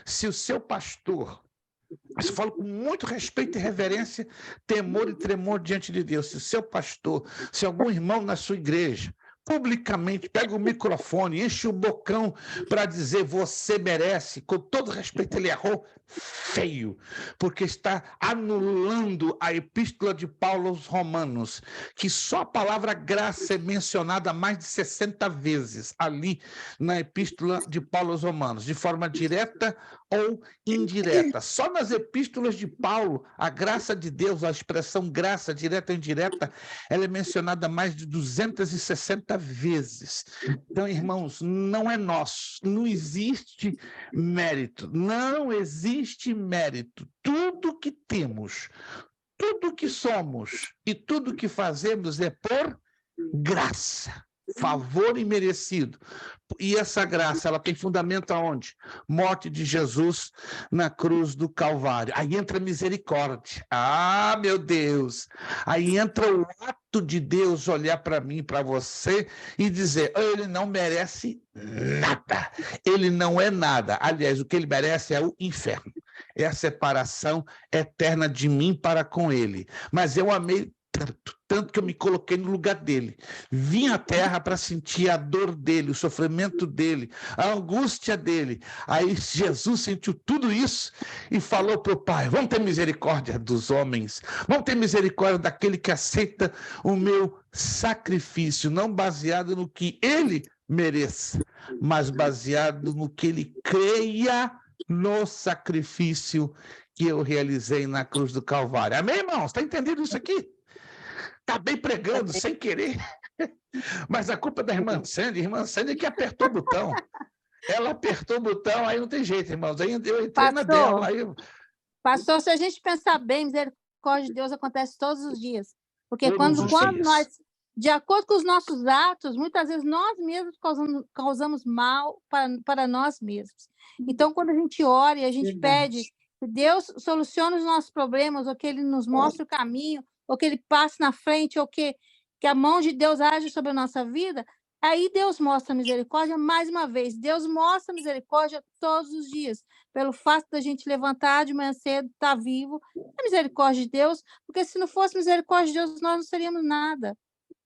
Se o seu pastor, eu falo com muito respeito e reverência, temor e tremor diante de Deus, se o seu pastor, se algum irmão na sua igreja, publicamente pega o microfone, enche o bocão para dizer você merece, com todo respeito, ele errou feio, porque está anulando a epístola de Paulo aos Romanos, que só a palavra graça é mencionada mais de 60 vezes ali na epístola de Paulo aos Romanos, de forma direta ou indireta. Só nas epístolas de Paulo, a graça de Deus, a expressão graça direta ou indireta, ela é mencionada mais de 260 vezes. Então, irmãos, não é nosso, não existe mérito, não existe mérito. Tudo que temos, tudo que somos e tudo que fazemos é por graça, favor imerecido. E essa graça, ela tem fundamento aonde? Morte de Jesus na cruz do Calvário. Aí entra a misericórdia. Ah, meu Deus! Aí entra o ato de Deus olhar para mim, para você, e dizer, ele não merece nada. Ele não é nada. Aliás, o que ele merece é o inferno. É a separação eterna de mim para com ele. Mas eu amei tanto que eu me coloquei no lugar dele. Vim à terra para sentir a dor dele, o sofrimento dele, a angústia dele. Aí Jesus sentiu tudo isso e falou para o Pai, vamos ter misericórdia dos homens, vamos ter misericórdia daquele que aceita o meu sacrifício, não baseado no que ele mereça, mas baseado no que ele creia no sacrifício que eu realizei na cruz do Calvário. Amém, irmãos? Está entendendo isso aqui? Está bem pregando, sem querer. Mas a culpa é da irmã Sandy que apertou o botão. Ela apertou o botão, aí não tem jeito, irmãos. Aí eu entrei na dela. Aí... Pastor, se a gente pensar bem, misericórdia de Deus acontece todos os dias. Porque quando nós, de acordo com os nossos atos, muitas vezes nós mesmos causamos mal para nós mesmos. Então, quando a gente ora e a gente pede que Deus solucione os nossos problemas, ou que Ele nos mostre o caminho, ou que ele passe na frente, ou que a mão de Deus age sobre a nossa vida, aí Deus mostra misericórdia mais uma vez. Deus mostra misericórdia todos os dias, pelo fato da gente levantar de manhã cedo, estar vivo. É misericórdia de Deus, porque se não fosse misericórdia de Deus, nós não seríamos nada.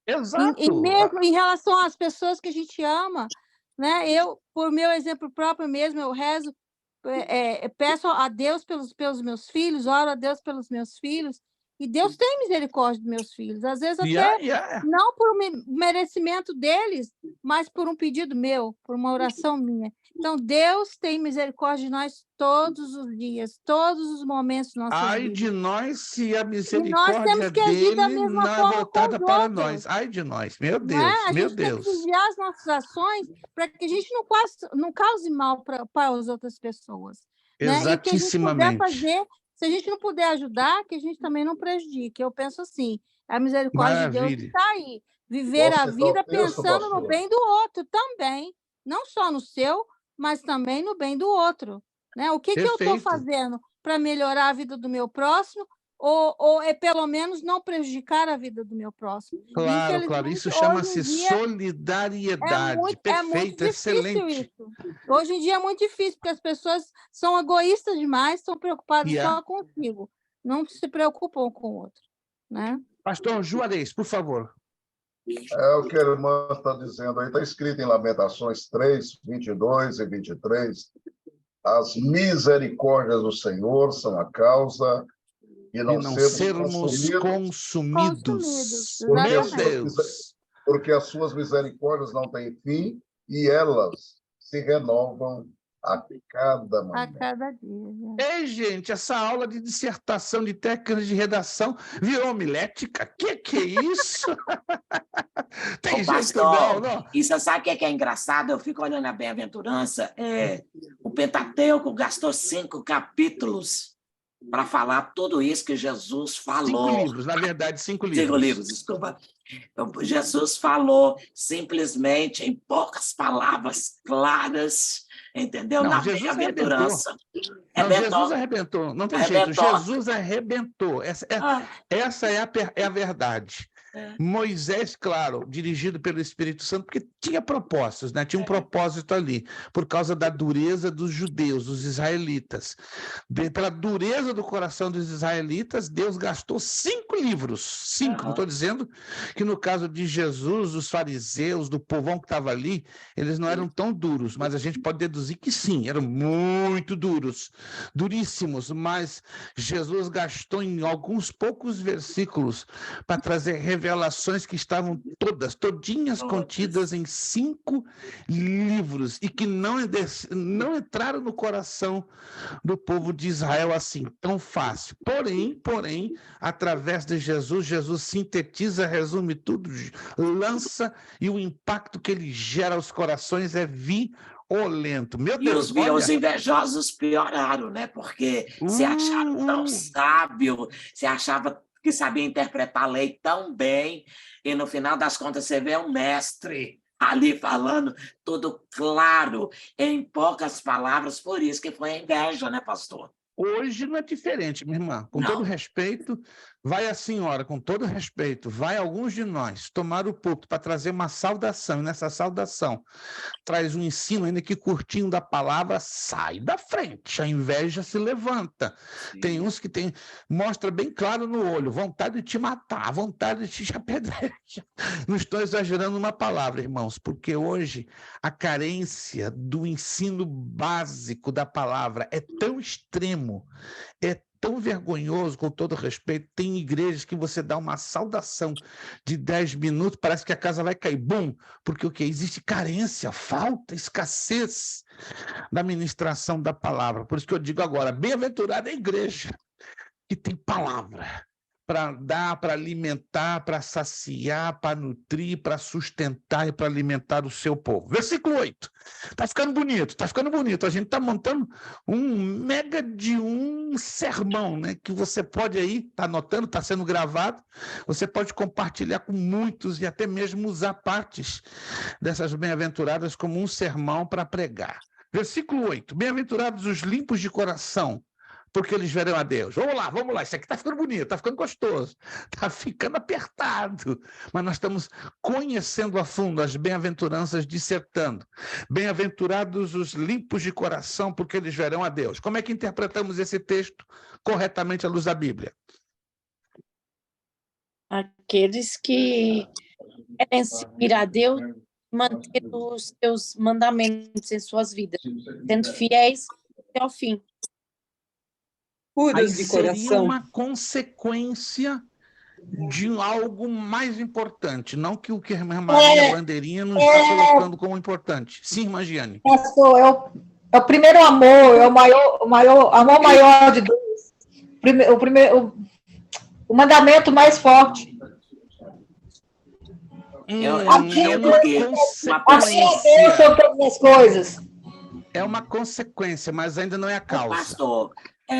Exato. E mesmo em relação às pessoas que a gente ama, né? Eu, por meu exemplo próprio mesmo, eu rezo, peço a Deus pelos meus filhos, oro a Deus pelos meus filhos, e Deus tem misericórdia dos meus filhos. Às vezes até não por um merecimento deles, mas por um pedido meu, por uma oração minha. Então, Deus tem misericórdia de nós todos os dias, todos os momentos da nossa vida. Ai de nós se a misericórdia dele não é voltada para nós. Ai de nós, meu Deus, meu Deus. A gente tem que vigiar as nossas ações para que a gente não cause mal para as outras pessoas. Exatissimamente. Né? E que a gente puder fazer, se a gente não puder ajudar, que a gente também não prejudique. Eu penso assim, a misericórdia de Deus está aí. Viver a vida pensando no bem do outro também. Não só no seu, mas também no bem do outro. Né? O que eu estou fazendo para melhorar a vida do meu próximo, ou é pelo menos não prejudicar a vida do meu próximo? Claro, claro. Isso chama-se solidariedade. Perfeito, excelente. Isso. Hoje em dia é muito difícil, porque as pessoas são egoístas demais, estão preocupadas só consigo, não se preocupam com o outro. Né? Pastor Juarez, por favor. É o que a irmã está dizendo aí, está escrito em Lamentações 3, 22 e 23. As misericórdias do Senhor são a causa e não sermos consumidos. Meu Deus! porque as suas misericórdias não têm fim e elas se renovam a cada manhã. A cada dia. Ei, gente, essa aula de dissertação de técnicas de redação virou homilética? Que é isso? Tem Ô, jeito pastor, não. e você sabe o que é engraçado? Eu fico olhando a bem-aventurança. O Pentateuco gastou 5 capítulos para falar tudo isso que Jesus falou. 5 livros, na verdade, 5 livros. 5 livros, desculpa. Jesus falou simplesmente em poucas palavras claras, entendeu? Não, Na Jesus bem-aventurança. Não, Jesus arrebentou. Não tem jeito. Jesus arrebentou. Essa é a verdade. Moisés, claro, dirigido pelo Espírito Santo, porque tinha propósitos, né? Tinha um propósito ali, por causa da dureza dos judeus, dos israelitas. Pela dureza do coração dos israelitas, Deus gastou 5 livros. 5, não estou dizendo que no caso de Jesus, os fariseus, do povão que estava ali, eles não eram tão duros, mas a gente pode deduzir que sim, eram muito duros, duríssimos, mas Jesus gastou em alguns poucos versículos para trazer revelações que estavam todinhas contidas em 5 livros e que não entraram no coração do povo de Israel assim, tão fácil. Porém, através de Jesus, Jesus sintetiza, resume tudo, lança, e o impacto que ele gera aos corações é violento. Meu Deus, os invejosos pioraram, né? Porque se acharam tão sábio, se achava que sabia interpretar a lei tão bem, e no final das contas você vê um mestre ali falando tudo claro, em poucas palavras, por isso que foi a inveja, né, pastor? Hoje não é diferente, minha irmã. Com todo respeito, vai a senhora, com todo respeito, vai alguns de nós tomar o púlpito para trazer uma saudação, e nessa saudação traz um ensino ainda que curtinho da palavra, sai da frente, a inveja se levanta. Sim. Tem uns que mostra bem claro no olho, vontade de te matar, vontade de te apedrejar. Não estou exagerando uma palavra, irmãos, porque hoje a carência do ensino básico da palavra é tão extremo, é tão vergonhoso, com todo respeito. Tem igrejas que você dá uma saudação de 10 minutos, parece que a casa vai cair. Bum! Porque o quê? Existe carência, falta, escassez da ministração da palavra. Por isso que eu digo agora, bem-aventurada a igreja que tem palavra para dar, para alimentar, para saciar, para nutrir, para sustentar e para alimentar o seu povo. Versículo 8. Está ficando bonito, está ficando bonito. A gente está montando um mega de um sermão, né? Que você pode aí, está anotando, está sendo gravado, você pode compartilhar com muitos e até mesmo usar partes dessas bem-aventuradas como um sermão para pregar. Versículo 8. Bem-aventurados os limpos de coração, porque eles verão a Deus. Vamos lá, isso aqui está ficando bonito, está ficando gostoso, está ficando apertado, mas nós estamos conhecendo a fundo as bem-aventuranças, dissertando. Bem-aventurados os limpos de coração, porque eles verão a Deus. Como é que interpretamos esse texto corretamente à luz da Bíblia? Aqueles que querem seguir a Deus, manter os seus mandamentos em suas vidas, sendo fiéis até o fim. Puros de coração. Seria uma consequência de algo mais importante, não que o que a irmã Maria Bandeirinha não está colocando como importante. Sim, irmã Giane. Pastor, é o primeiro amor, é o amor maior de Deus. O mandamento mais forte. Sobre todas as coisas. É uma consequência, mas ainda não é a causa. Pastor,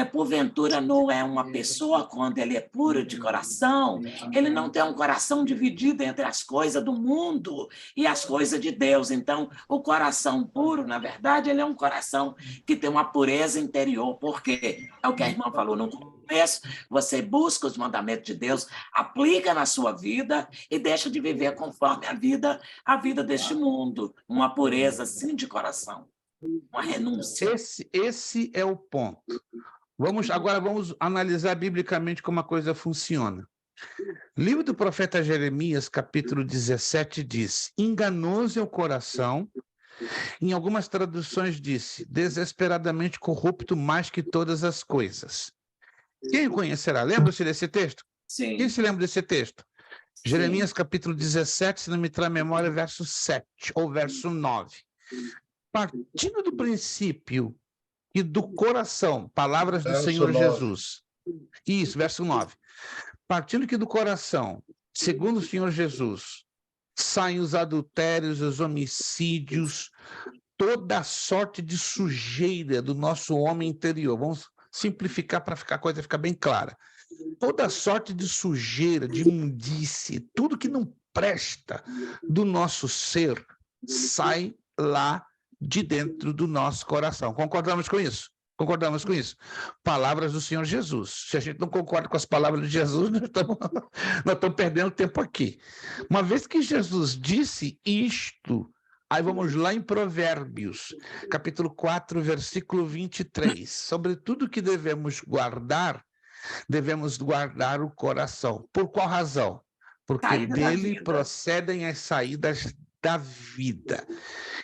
porventura não é uma pessoa, quando ele é puro de coração, ele não tem um coração dividido entre as coisas do mundo e as coisas de Deus. Então, o coração puro, na verdade, ele é um coração que tem uma pureza interior, porque é o que a irmã falou no começo, você busca os mandamentos de Deus, aplica na sua vida e deixa de viver conforme a vida deste mundo, uma pureza, sim, de coração. Uma renúncia. Esse é o ponto. Agora vamos analisar biblicamente como a coisa funciona. Livro do profeta Jeremias, capítulo 17, diz: enganoso é o coração, em algumas traduções disse, desesperadamente corrupto mais que todas as coisas. Quem conhecerá? Lembra-se desse texto? Sim. Quem se lembra desse texto? Jeremias capítulo 17, se não me trai a memória, verso 7 ou verso 9. Partindo do princípio e do coração, palavras do Verso Senhor 9. Jesus. Isso, verso 9. Partindo que do coração, segundo o Senhor Jesus, saem os adultérios, os homicídios, toda a sorte de sujeira do nosso homem interior. Vamos simplificar para a coisa ficar bem clara. Toda a sorte de sujeira, de imundície, tudo que não presta do nosso ser, sai lá de dentro do nosso coração. Concordamos com isso? Concordamos com isso? Palavras do Senhor Jesus. Se a gente não concorda com as palavras de Jesus, nós estamos perdendo tempo aqui. Uma vez que Jesus disse isto, aí vamos lá em Provérbios, capítulo 4, versículo 23. Sobre tudo que devemos guardar o coração. Por qual razão? Porque dele procedem as saídas da vida.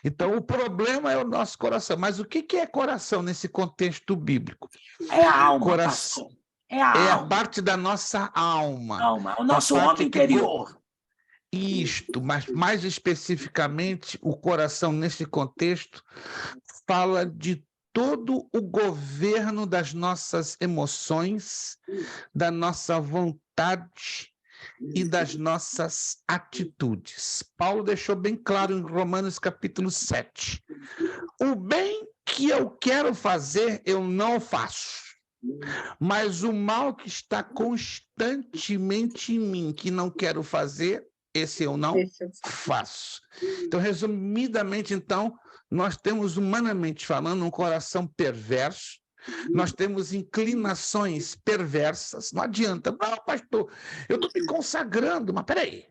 Então, o problema é o nosso coração. Mas o que é coração nesse contexto bíblico? É a alma, coração. pastor. É a parte da nossa alma. O nosso homem interior. Isto, mas mais especificamente, o coração nesse contexto fala de todo o governo das nossas emoções, da nossa vontade e das nossas atitudes. Paulo deixou bem claro em Romanos capítulo 7. O bem que eu quero fazer, eu não faço. Mas o mal que está constantemente em mim, que não quero fazer, esse eu não faço. Então, resumidamente, nós temos, humanamente falando, um coração perverso, nós temos inclinações perversas. Não adianta. Não, pastor, eu estou me consagrando, mas peraí.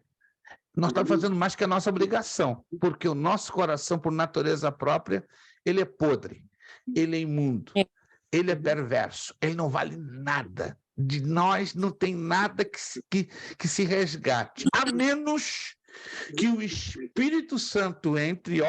Nós estamos fazendo mais que a nossa obrigação, porque o nosso coração, por natureza própria, ele é podre, ele é imundo, ele é perverso, ele não vale nada. De nós não tem nada que se resgate, a menos que o Espírito Santo entre,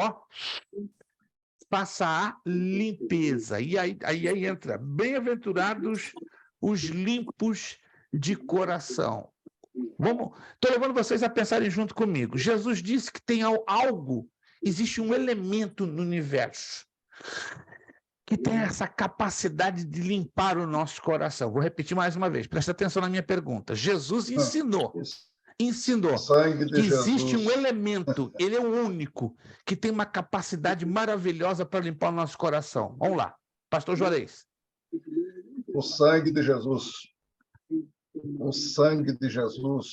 faça a limpeza. E aí entra, bem-aventurados os limpos de coração. Estou levando vocês a pensarem junto comigo. Jesus disse que tem algo, existe um elemento no universo que tem essa capacidade de limpar o nosso coração. Vou repetir mais uma vez, presta atenção na minha pergunta. Jesus ensinou que existe um elemento, ele é o único, que tem uma capacidade maravilhosa para limpar o nosso coração. Vamos lá, pastor Juarez. O sangue de Jesus. O sangue de Jesus.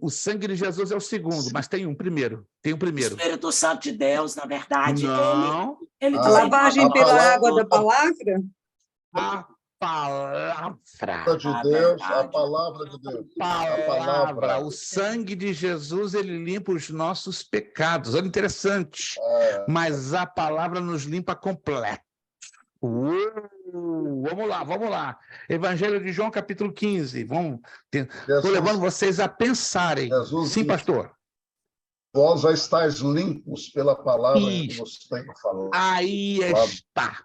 O sangue de Jesus é o segundo, mas tem um primeiro. Tem um primeiro. O Espírito Santo de Deus, na verdade. Não. Ele a lavagem pela água da palavra? A palavra de Deus, a palavra de Deus. A palavra. O sangue de Jesus, ele limpa os nossos pecados. Olha, interessante. Mas a palavra nos limpa completo. Vamos lá. Evangelho de João, capítulo 15. Estou levando vocês a pensarem. Jesus, sim, pastor. Vós já estáis limpos pela palavra que vos tenho falado. Aí está.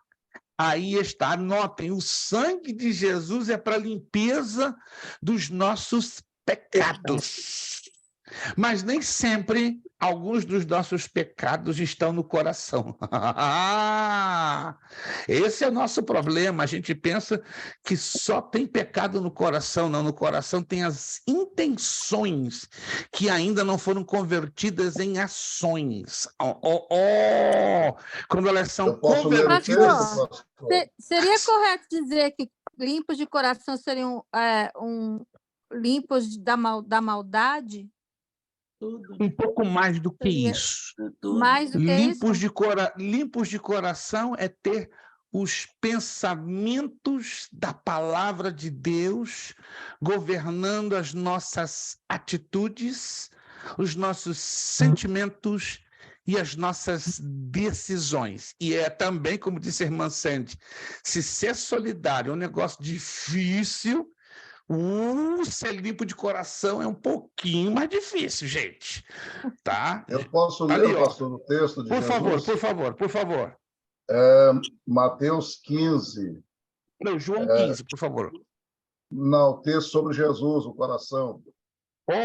Anotem, o sangue de Jesus é para a limpeza dos nossos pecados. Mas nem sempre alguns dos nossos pecados estão no coração. Esse é o nosso problema. A gente pensa que só tem pecado no coração. Não, no coração tem as intenções que ainda não foram convertidas em ações. Quando elas são convertidas... Seria correto dizer que limpos de coração seriam limpos da maldade? Um pouco mais do que isso. Mais do que limpos de coração é ter os pensamentos da palavra de Deus governando as nossas atitudes, os nossos sentimentos e as nossas decisões. E é também, como disse a irmã Sandy, se ser solidário é um negócio difícil... ser limpo de coração é um pouquinho mais difícil, gente. Tá? Eu posso ler, pastor, o texto de Jesus? Por favor. Mateus 15. Não, João 15, por favor. Não, o texto sobre Jesus, o coração.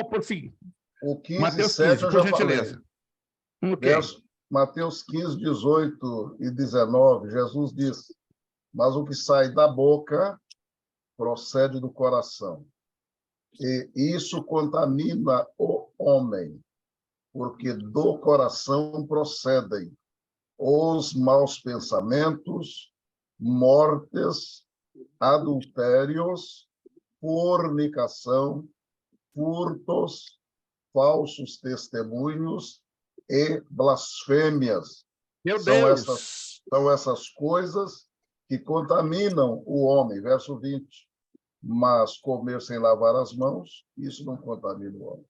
por fim. O 15, Mateus 7 15, eu por já falei. gentileza. Ok. Mateus 15, 18 e 19, Jesus diz: mas o que sai da boca procede do coração. E isso contamina o homem, porque do coração procedem os maus pensamentos, mortes, adultérios, fornicação, furtos, falsos testemunhos e blasfêmias. Meu São Deus! essas coisas que contaminam o homem. Verso 20. Mas comer sem lavar as mãos, isso não contamina o homem.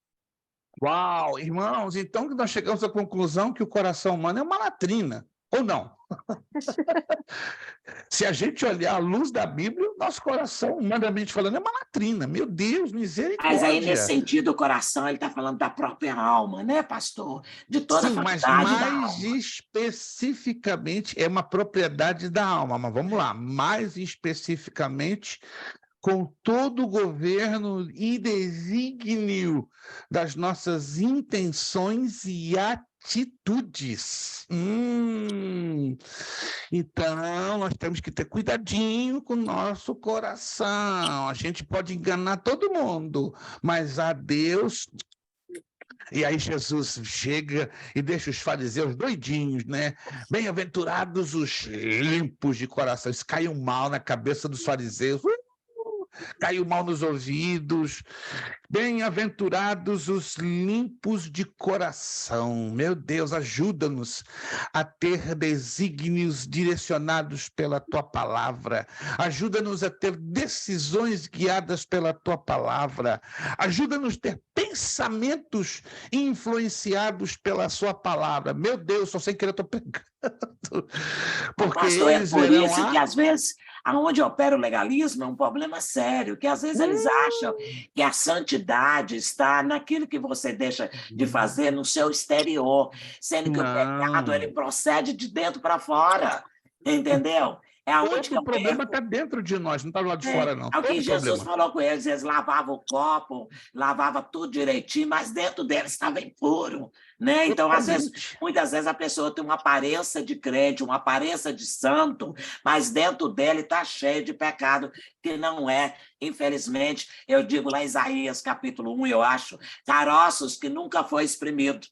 Uau, irmãos, então nós chegamos à conclusão que o coração humano é uma latrina, ou não? Se a gente olhar à luz da Bíblia, nosso coração, humanamente falando, é uma latrina. Meu Deus, misericórdia. Mas aí, nesse sentido, o coração, ele está falando da própria alma, né, pastor? De toda Sim, a mas faculdade da mais alma. especificamente, é uma propriedade da alma. Mas vamos lá, mais especificamente, com todo o governo e desígnio das nossas intenções e atitudes. Então, nós temos que ter cuidadinho com o nosso coração. A gente pode enganar todo mundo, mas a Deus... E aí Jesus chega e deixa os fariseus doidinhos, né? Bem-aventurados os limpos de coração. Isso caiu mal na cabeça dos fariseus. Caiu mal nos ouvidos. Bem-aventurados os limpos de coração. Meu Deus, ajuda-nos a ter desígnios direcionados pela Tua palavra. Ajuda-nos a ter decisões guiadas pela Tua palavra. Ajuda-nos a ter pensamentos influenciados pela Sua palavra. Meu Deus, só sem querer eu estou pegando. Porque Pastor, eles é por verão isso que, às vezes, aonde opera o legalismo é um problema sério, que às vezes eles acham que a santidade está naquilo que você deixa de fazer no seu exterior, sendo que o pecado ele procede de dentro para fora, entendeu? É aonde que o problema está dentro de nós, não está lá de fora, não. É o que Todo Jesus problema. falou com eles, eles lavavam o copo, lavavam tudo direitinho, mas dentro deles estava impuro, né? Então, muitas vezes a pessoa tem uma aparência de crente, uma aparência de santo, mas dentro dele está cheio de pecado, que não é, infelizmente. Eu digo lá em Isaías, capítulo 1, eu acho, caroços que nunca foi exprimido.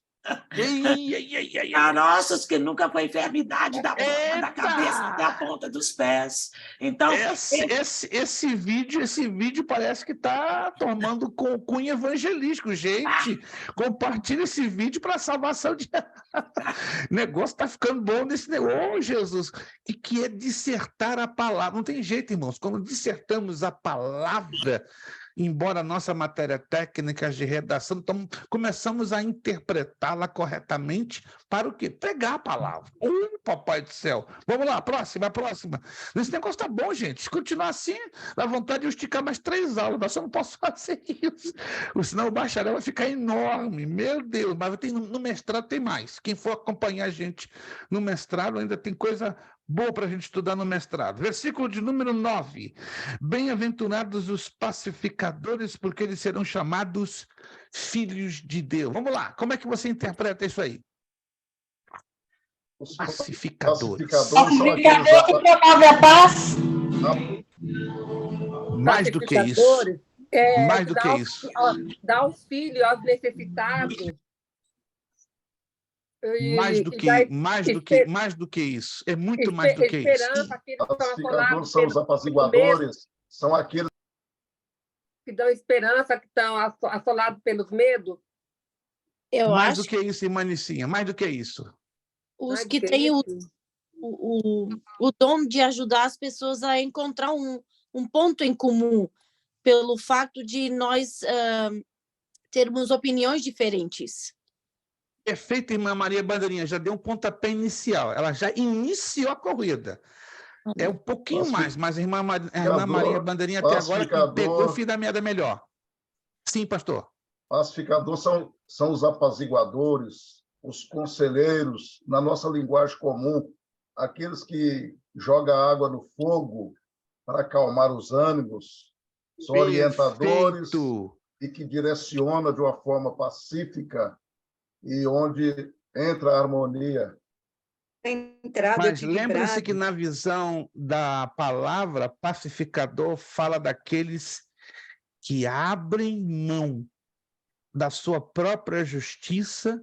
Caroços que nunca foi enfermidade da boca, da cabeça, da ponta dos pés. Então, esse vídeo parece que está tomando cunho evangelístico. Gente, compartilha esse vídeo para a salvação de... O negócio está ficando bom nesse negócio. Oh, Jesus, que é dissertar a palavra. Não tem jeito, irmãos. Quando dissertamos a palavra, embora a nossa matéria técnica de redação, então começamos a interpretá-la corretamente para o quê? Pregar a palavra. Papai do céu. Vamos lá, próxima. Esse negócio tá bom, gente. Se continuar assim, dá vontade de eu esticar mais 3 aulas, mas eu não posso fazer isso. Senão o bacharel vai ficar enorme. Meu Deus, mas no mestrado tem mais. Quem for acompanhar a gente no mestrado, ainda tem coisa boa para a gente estudar no mestrado. Versículo de número 9. Bem-aventurados os pacificadores, porque eles serão chamados filhos de Deus. Vamos lá, como é que você interpreta isso aí? Os pacificadores. Pacificadores que promove a paz. Mais do que isso. Mais do que isso. Dá os filhos aos necessitados. Mais do que isso. É muito mais do que isso. Pacificadores são os apaziguadores, são aqueles que dão esperança, que estão assolados pelos medos. Mais do que isso, irmã Nicinha, mais do que isso. Os que têm o dom de ajudar as pessoas a encontrar um ponto em comum, pelo fato de nós termos opiniões diferentes. Perfeito, irmã Maria Bandeirinha, já deu um pontapé inicial, ela já iniciou a corrida. É um pouquinho mais, mas a irmã Maria Bandeirinha até agora pegou o fio da meada melhor. Sim, pastor. Pacificadores são os apaziguadores, os conselheiros, na nossa linguagem comum, aqueles que jogam água no fogo para acalmar os ânimos, são orientadores e que direciona de uma forma pacífica e onde entra a harmonia. Mas lembre-se que na visão da palavra, pacificador fala daqueles que abrem mão da sua própria justiça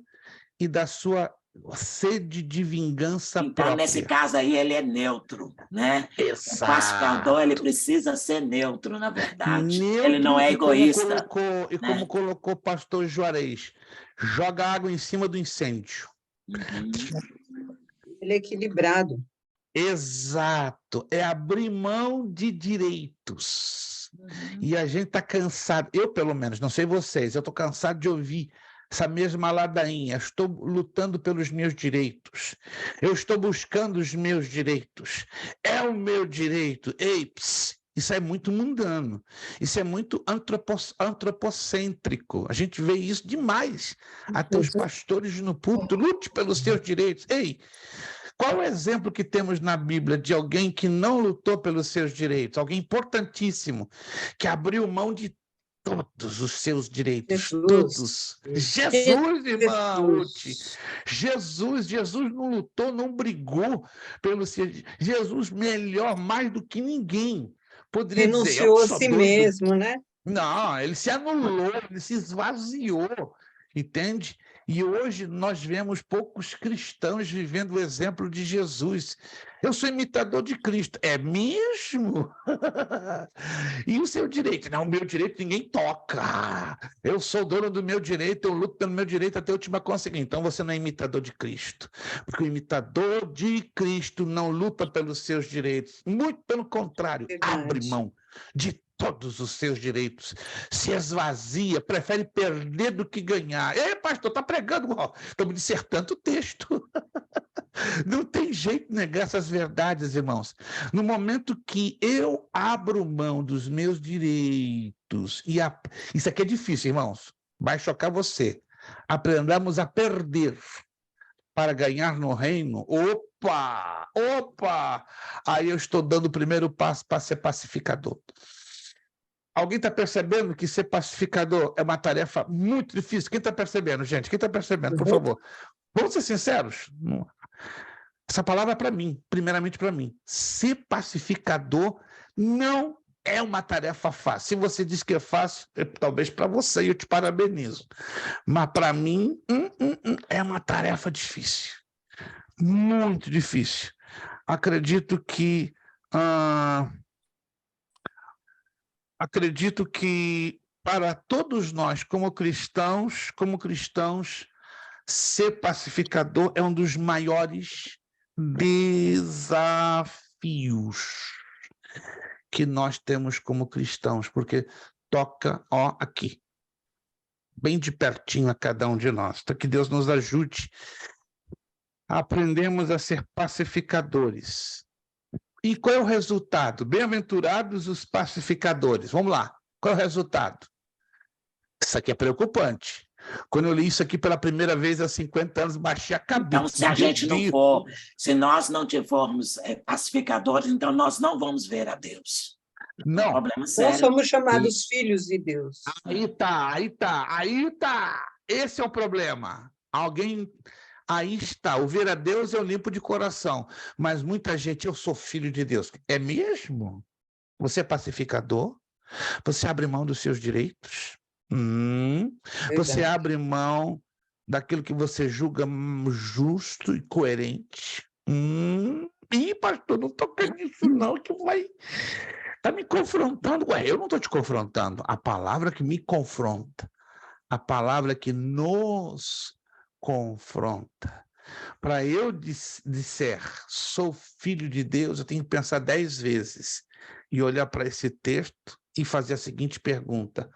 e da sua sede de vingança então, própria. Nesse caso aí, ele é neutro, né? Exato. O pacificador, ele precisa ser neutro, na verdade. Neutro, ele não é egoísta. Como colocou o pastor Juarez, joga água em cima do incêndio. Ele é equilibrado. Exato. É abrir mão de direitos. E a gente está cansado, eu pelo menos, não sei vocês, eu estou cansado de ouvir essa mesma ladainha. Estou lutando pelos meus direitos. Eu estou buscando os meus direitos. É o meu direito. Ei, isso é muito mundano. Isso é muito antropocêntrico. A gente vê isso demais. Até os pastores no púlpito, lute pelos seus direitos. Ei, qual o exemplo que temos na Bíblia de alguém que não lutou pelos seus direitos? Alguém importantíssimo, que abriu mão de todos os seus direitos, todos. Jesus, irmã Ruth. Jesus não lutou, não brigou pelos seus... Jesus melhor, mais do que ninguém. Poderia renunciou dizer, a si mesmo, né? Não, ele se anulou, ele se esvaziou, entende? E hoje nós vemos poucos cristãos vivendo o exemplo de Jesus. Eu sou imitador de Cristo. É mesmo? E o seu direito? Não, o meu direito ninguém toca. Eu sou dono do meu direito, eu luto pelo meu direito até a última conseguir. Então você não é imitador de Cristo. Porque o imitador de Cristo não luta pelos seus direitos. Muito pelo contrário, abre mão de todos os seus direitos, se esvazia, prefere perder do que ganhar. Ei, pastor, está pregando, estamos dissertando o texto. Não tem jeito de negar essas verdades, irmãos. No momento que eu abro mão dos meus direitos, isso aqui é difícil, irmãos, vai chocar você. Aprendamos a perder para ganhar no reino. Opa! Aí eu estou dando o primeiro passo para ser pacificador. Alguém está percebendo que ser pacificador é uma tarefa muito difícil? Quem está percebendo, gente? Quem está percebendo, por favor? Vamos ser sinceros? Essa palavra é para mim, primeiramente para mim. Ser pacificador não é uma tarefa fácil. Se você diz que é fácil, talvez para você, e eu te parabenizo. Mas para mim, é uma tarefa difícil. Muito difícil. Acredito que para todos nós, como cristãos, ser pacificador é um dos maiores desafios que nós temos como cristãos, porque toca, aqui, bem de pertinho a cada um de nós. Então, que Deus nos ajude a aprendermos a ser pacificadores. E qual é o resultado? Bem-aventurados os pacificadores. Vamos lá. Qual é o resultado? Isso aqui é preocupante. Quando eu li isso aqui pela primeira vez há 50 anos, baixei a cabeça. Então, se a gente não for, se nós não formos pacificadores, então nós não vamos ver a Deus. Não. É um problema sério. Nós somos chamados filhos de Deus. Aí tá. Esse é o problema. Aí está, o ver a Deus eu limpo de coração, mas muita gente, eu sou filho de Deus. É mesmo? Você é pacificador? Você abre mão dos seus direitos? Você abre mão daquilo que você julga justo e coerente? Ih, pastor, não toca nisso não, que vai... Está me confrontando. Eu não estou te confrontando. A palavra que me confronta, a palavra que nos confronta. Para eu disser sou filho de Deus, eu tenho que pensar 10 vezes e olhar para esse texto e fazer a seguinte pergunta: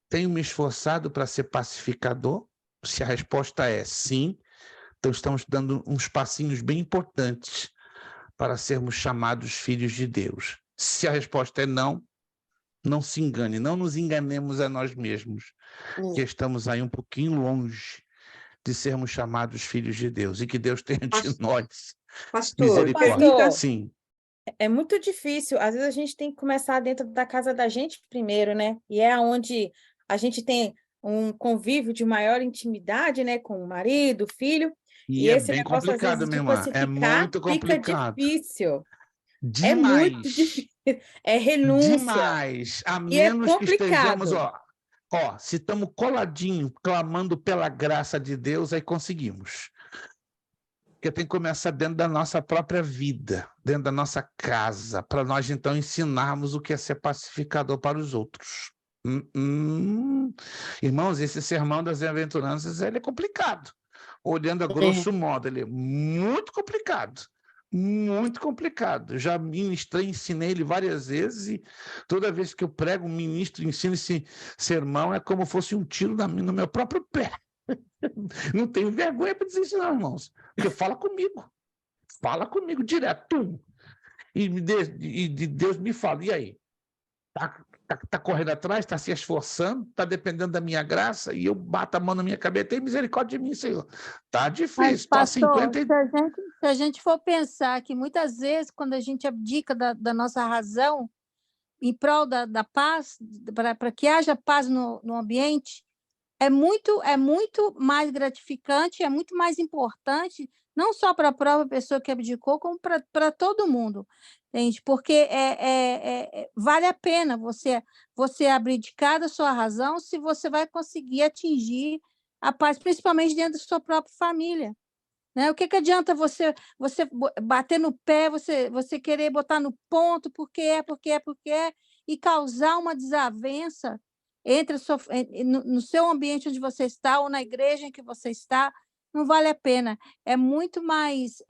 tenho me esforçado para ser pacificador? Se a resposta é sim, então estamos dando uns passinhos bem importantes para sermos chamados filhos de Deus. Se a resposta é não, não se engane, não nos enganemos a nós mesmos, que estamos aí um pouquinho longe de sermos chamados filhos de Deus, e que Deus tenha de nós misericórdia. Sim. É muito difícil, às vezes a gente tem que começar dentro da casa da gente primeiro, né? E é onde a gente tem um convívio de maior intimidade, né, com o marido, o filho, E e é esse bem negócio, às complicado, vezes, de minha irmã. É pacificar, muito fica complicado. difícil. É muito Demais. difícil. É renúncia. Demais. A E é menos que estejamos, complicado. se estamos coladinhos, clamando pela graça de Deus, aí conseguimos. Porque tem que começar dentro da nossa própria vida, dentro da nossa casa, para nós, então, ensinarmos o que é ser pacificador para os outros. Irmãos, esse sermão das bem-aventuranças, ele é complicado. Olhando a grosso modo, ele é muito complicado. Muito complicado. Já ministrei, ensinei ele várias vezes, e toda vez que eu prego, um ministro ensina esse sermão, é como fosse um tiro no meu próprio pé. Não tenho vergonha para dizer isso, não, irmãos. Porque fala comigo direto. E Deus me fala, e aí? Tá correndo atrás, está se esforçando, está dependendo da minha graça, e eu bato a mão na minha cabeça, tem misericórdia de mim, Senhor. Tá difícil, Mas, estou a pastor, 50 se a gente for pensar que muitas vezes, quando a gente abdica da nossa razão em prol da paz, para que haja paz no ambiente, é muito mais gratificante, é muito mais importante, não só para a própria pessoa que abdicou, como para todo mundo, entende? Porque vale a pena você abdicar da sua razão se você vai conseguir atingir a paz, principalmente dentro da sua própria família. Né? O que adianta você bater no pé, você querer botar no ponto, porque é, e causar uma desavença no seu ambiente onde você está ou na igreja em que você está, não vale a pena. É muito mais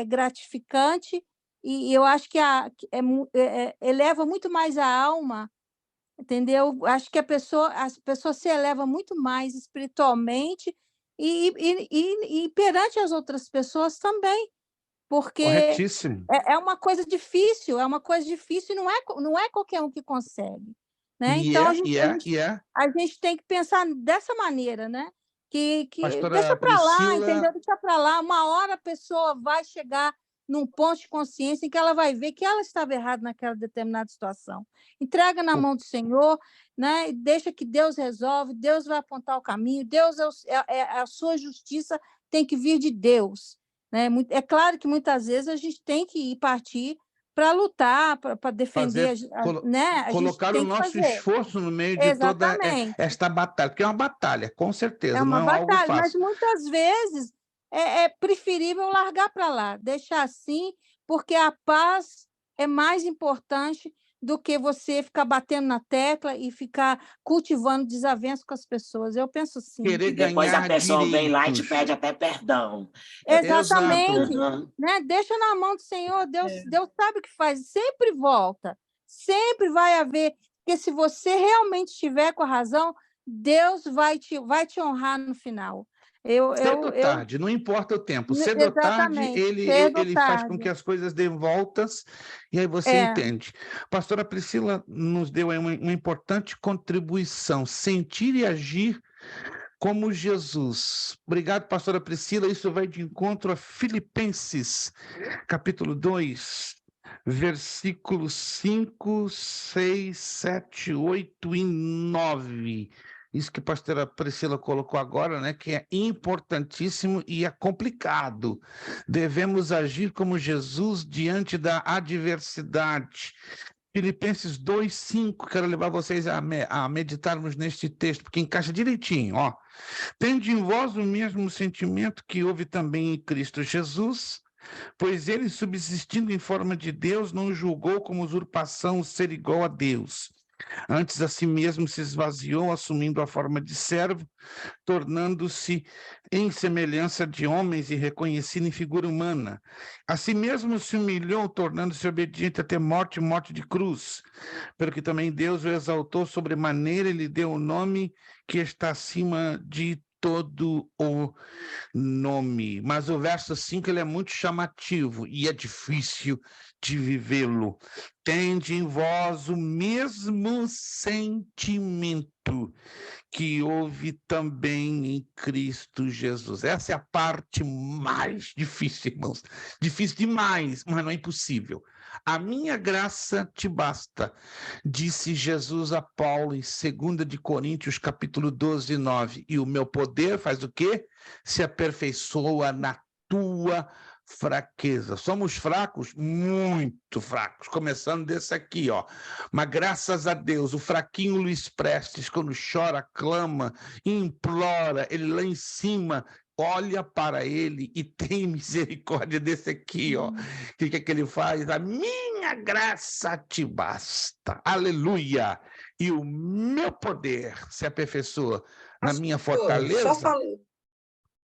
gratificante e eu acho que eleva muito mais a alma, entendeu? Acho que as pessoas se elevam muito mais espiritualmente e perante as outras pessoas também, porque corretíssimo. é uma coisa difícil, e não é qualquer um que consegue. Né? Então, a gente tem que pensar dessa maneira, né? Que deixa para lá, entendeu? Deixa para lá. Uma hora a pessoa vai chegar num ponto de consciência em que ela vai ver que ela estava errada naquela determinada situação. Entrega na mão do Senhor, né? E deixa que Deus resolve, Deus vai apontar o caminho, Deus a sua justiça tem que vir de Deus. Né? É claro que muitas vezes a gente tem que partir para lutar, para defender, né? Colocar o nosso esforço no meio de toda esta batalha, porque é uma batalha, com certeza, é uma não é batalha, algo fácil. Mas muitas vezes é preferível largar para lá, deixar assim, porque a paz é mais importante do que você ficar batendo na tecla e ficar cultivando desavenças com as pessoas. Eu penso assim. Querer e depois ganhar a pessoa direitos. vem lá e te pede até perdão. Exatamente. Né? Deixa na mão do Senhor, Deus sabe o que faz, sempre volta, sempre vai haver, porque se você realmente estiver com a razão, Deus vai te honrar no final. Cedo ou tarde, não importa o tempo, cedo ou tarde, ele faz com que as coisas dêem voltas, e aí você entende. Pastora Priscila nos deu aí uma importante contribuição, sentir e agir como Jesus. Obrigado, pastora Priscila, isso vai de encontro a Filipenses, capítulo 2, versículos 5, 6, 7, 8 e 9. Isso que a pastora Priscila colocou agora, né, que é importantíssimo e é complicado. Devemos agir como Jesus diante da adversidade. Filipenses 2, 5, quero levar vocês a meditarmos neste texto, porque encaixa direitinho. Ó. Tende em vós o mesmo sentimento que houve também em Cristo Jesus, pois ele, subsistindo em forma de Deus, não julgou como usurpação ser igual a Deus. Antes a si mesmo se esvaziou, assumindo a forma de servo, tornando-se em semelhança de homens e reconhecido em figura humana. A si mesmo se humilhou, tornando-se obediente até morte de cruz. Pelo que também Deus o exaltou sobremaneira e lhe deu o nome que está acima de todo o nome. Mas o verso 5 ele é muito chamativo e é difícil de vivê-lo. Tende em vós o mesmo sentimento que houve também em Cristo Jesus. Essa é a parte mais difícil, irmãos. Difícil demais, mas não é impossível. A minha graça te basta, disse Jesus a Paulo em 2 de Coríntios, capítulo 12, 9. E o meu poder faz o quê? Se aperfeiçoa na tua fraqueza. Somos fracos? Muito fracos, começando desse aqui, ó. Mas graças a Deus, o fraquinho Luiz Prestes, quando chora, clama, implora, ele lá em cima olha para ele e tem misericórdia desse aqui, ó. O que é que ele faz? A minha graça te basta. Aleluia! E o meu poder se aperfeiçoa na minha fortaleza. Só falei.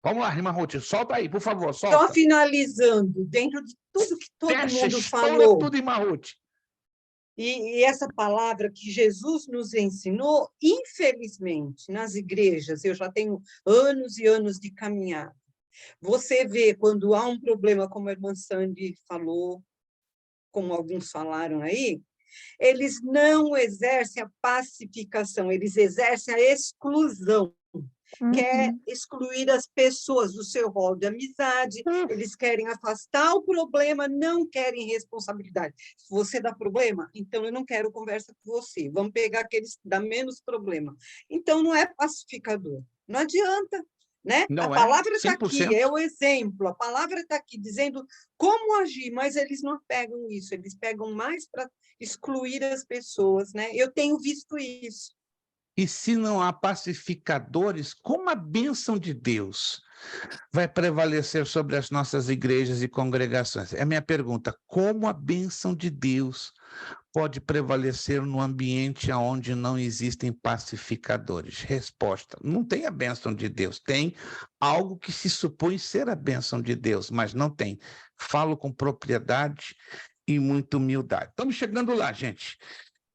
Vamos lá, irmã Ruth, solta aí, por favor, solta. Só finalizando, dentro de tudo que todo mundo falou. Fecha tudo, irmã Ruth. E essa palavra que Jesus nos ensinou, infelizmente, nas igrejas, eu já tenho anos e anos de caminhada. Você vê, quando há um problema, como a irmã Sandy falou, como alguns falaram aí, eles não exercem a pacificação, eles exercem a exclusão. Quer excluir as pessoas do seu rol de amizade, eles querem afastar o problema, não querem responsabilidade. Se você dá problema, então eu não quero conversa com você, vamos pegar aqueles que dão menos problema. Então não é pacificador, não adianta, né? A palavra está aqui, é o exemplo, a palavra está aqui dizendo como agir, mas eles não pegam isso, eles pegam mais para excluir as pessoas, né? Eu tenho visto isso. E se não há pacificadores, como a bênção de Deus vai prevalecer sobre as nossas igrejas e congregações? É a minha pergunta. Como a bênção de Deus pode prevalecer no ambiente onde não existem pacificadores? Resposta: não tem a bênção de Deus. Tem algo que se supõe ser a bênção de Deus, mas não tem. Falo com propriedade e muita humildade. Estamos chegando lá, gente.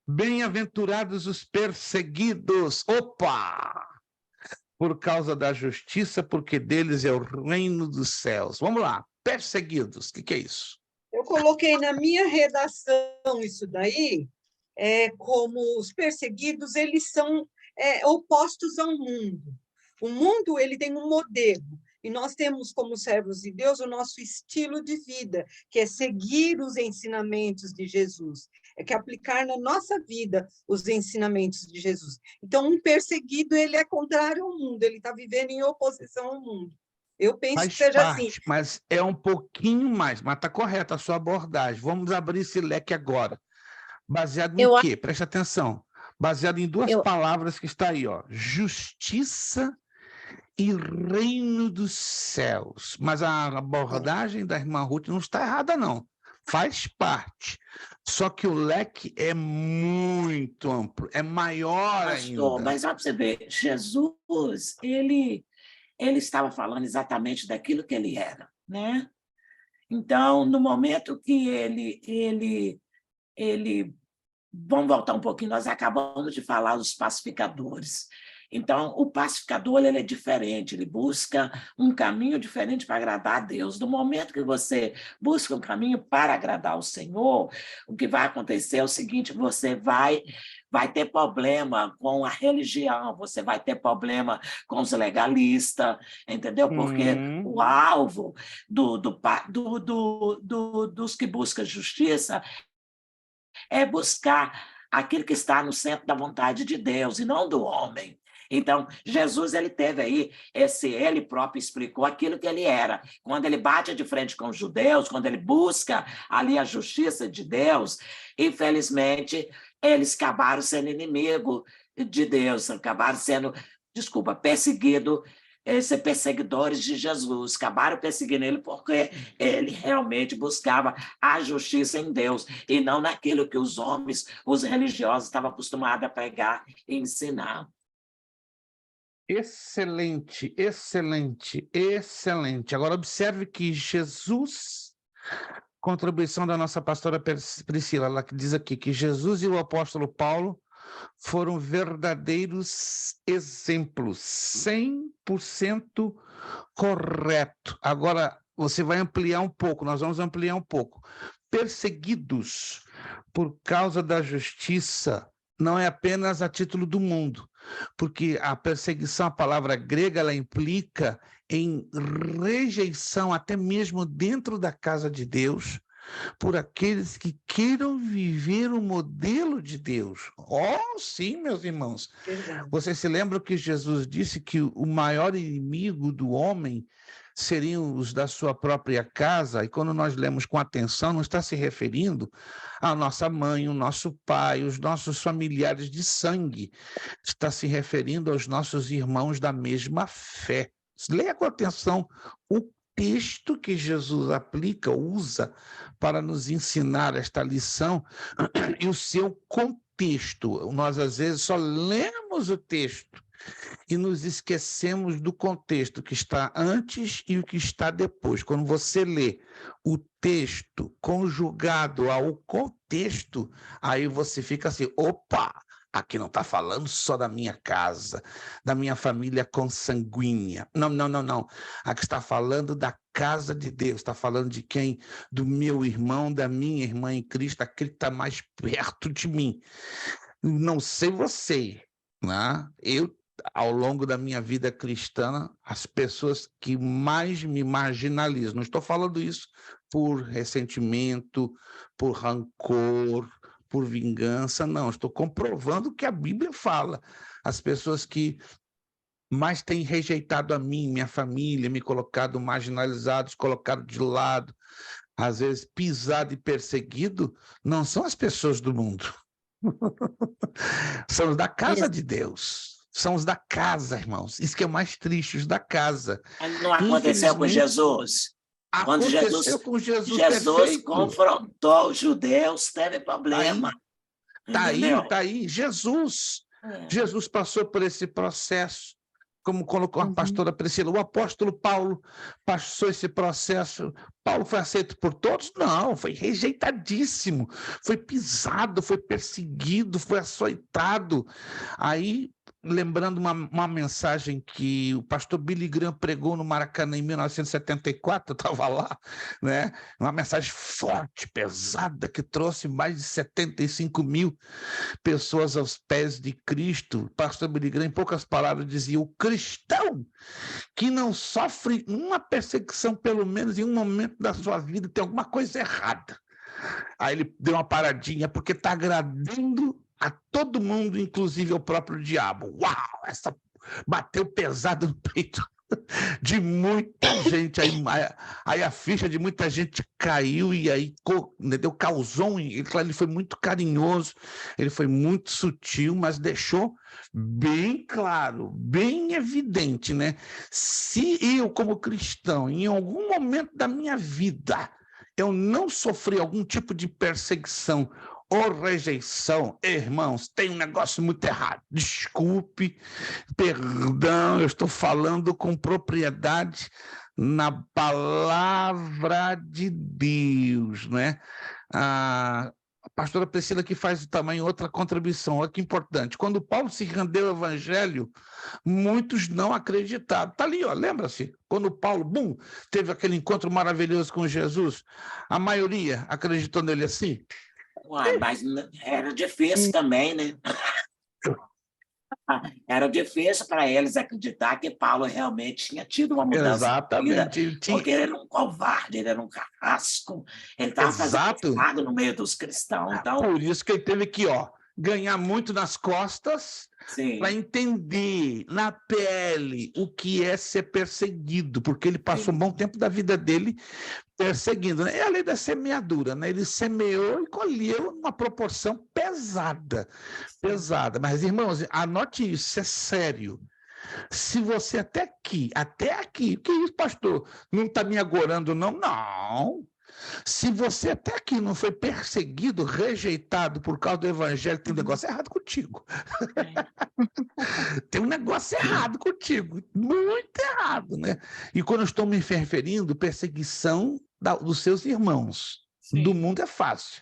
Bem-aventurados os perseguidos, opa! Por causa da justiça, porque deles é o reino dos céus. Vamos lá, perseguidos, o que é isso? Eu coloquei na minha redação isso daí, como os perseguidos, eles são opostos ao mundo. O mundo, ele tem um modelo, e nós temos, como servos de Deus, o nosso estilo de vida, que é seguir os ensinamentos de Jesus, é que aplicar na nossa vida os ensinamentos de Jesus. Então, um perseguido, ele é contrário ao mundo, ele está vivendo em oposição ao mundo. Eu penso que seja assim. Mas é um pouquinho mais, mas está correta a sua abordagem. Vamos abrir esse leque agora. Baseado em quê? Preste atenção. Baseado em duas palavras que está aí, ó. Justiça e reino dos céus. Mas a abordagem da irmã Ruth não está errada, não. Faz parte. Só que o leque é muito amplo, é maior ainda. Mas olha para você ver, Jesus, ele estava falando exatamente daquilo que ele era, né? Então, no momento que ele vamos voltar um pouquinho, nós acabamos de falar dos pacificadores. Então, o pacificador, ele é diferente, ele busca um caminho diferente para agradar a Deus. No momento que você busca um caminho para agradar o Senhor, o que vai acontecer é o seguinte: você vai ter problema com a religião, você vai ter problema com os legalistas, entendeu? Porque o alvo dos que buscam justiça é buscar aquilo que está no centro da vontade de Deus e não do homem. Então, Jesus, ele teve aí, ele próprio explicou aquilo que ele era. Quando ele bate de frente com os judeus, quando ele busca ali a justiça de Deus, infelizmente, eles acabaram sendo inimigo de Deus, acabaram sendo, perseguidos, perseguidores de Jesus, acabaram perseguindo ele porque ele realmente buscava a justiça em Deus e não naquilo que os homens, os religiosos, estavam acostumados a pregar e ensinar. Excelente, excelente, excelente. Agora, observe que Jesus, contribuição da nossa pastora Priscila, ela diz aqui que Jesus e o apóstolo Paulo foram verdadeiros exemplos, 100% correto. Agora, você vai ampliar um pouco, nós vamos ampliar um pouco. Perseguidos por causa da justiça, não é apenas a título do mundo, porque a perseguição, a palavra grega, ela implica em rejeição, até mesmo dentro da casa de Deus, por aqueles que queiram viver o modelo de Deus. Oh, sim, meus irmãos. Verdade. Vocês se lembram que Jesus disse que o maior inimigo do homem seriam os da sua própria casa? E quando nós lemos com atenção, não está se referindo à nossa mãe, o nosso pai, os nossos familiares de sangue. Está se referindo aos nossos irmãos da mesma fé. Leia com atenção o texto que Jesus aplica, usa para nos ensinar esta lição e o seu contexto. Nós, às vezes, só lemos o texto e nos esquecemos do contexto que está antes e o que está depois. Quando você lê o texto conjugado ao contexto, aí você fica assim, opa! Aqui não está falando só da minha casa, da minha família consanguínea. Não, não, não, não. Aqui está falando da casa de Deus, está falando de quem? Do meu irmão, da minha irmã em Cristo, aquele que está mais perto de mim. Não sei você, né? Eu, ao longo da minha vida cristã, as pessoas que mais me marginalizam, não estou falando isso por ressentimento, por rancor, por vingança, não, estou comprovando o que a Bíblia fala. As pessoas que mais têm rejeitado a mim, minha família, me colocado marginalizados, colocado de lado, às vezes pisado e perseguido, não são as pessoas do mundo. São os da casa de Deus. São os da casa, irmãos. Isso que é o mais triste, os da casa. Não aconteceu com Jesus? Quando Aconteceu com Jesus Jesus confrontou os judeus, teve problema. Tá aí. Jesus passou por esse processo, como colocou a pastora Priscila. O apóstolo Paulo passou esse processo. Paulo foi aceito por todos? Não, foi rejeitadíssimo, foi pisado, foi perseguido, foi açoitado. Aí, lembrando uma mensagem que o pastor Billy Graham pregou no Maracanã em 1974, eu estava lá, né? Uma mensagem forte, pesada, que trouxe mais de 75 mil pessoas aos pés de Cristo. O pastor Billy Graham, em poucas palavras, dizia: o cristão que não sofre uma perseguição, pelo menos em um momento da sua vida, tem alguma coisa errada. Aí ele deu uma paradinha, porque está agradando a todo mundo, inclusive ao próprio diabo. Uau! Essa bateu pesado no peito de muita gente. Aí a ficha de muita gente caiu e aí causou. Ele foi muito carinhoso, ele foi muito sutil, mas deixou bem claro, bem evidente, né? Se eu, como cristão, em algum momento da minha vida, eu não sofri algum tipo de perseguição ou rejeição, irmãos, tem um negócio muito errado. Desculpe, perdão, eu estou falando com propriedade na palavra de Deus, né? A pastora Priscila que faz também outra contribuição, olha que importante. Quando Paulo se rendeu ao evangelho, muitos não acreditaram. Está ali, ó, lembra-se? Quando Paulo, teve aquele encontro maravilhoso com Jesus, a maioria acreditou nele assim? Uai, mas era difícil também, né? Era difícil para eles acreditar que Paulo realmente tinha tido uma mudança. Exatamente. Porque ele era um covarde, ele era um carrasco, ele estava fazendo no meio dos cristãos. Então... Por isso que ele teve que ganhar muito nas costas para entender na pele o que é ser perseguido, porque ele passou um bom tempo da vida dele perseguindo, né? É a lei da semeadura, né? Ele semeou e colheu numa proporção pesada. Mas, irmãos, anote isso é sério. Se você até aqui, que isso, pastor? Não está me agorando, não? Não. Se você até aqui não foi perseguido, rejeitado por causa do evangelho, tem um negócio errado contigo. Tem um negócio errado contigo, muito errado, né? E quando eu estou me referindo, perseguição dos seus irmãos. Do mundo é fácil.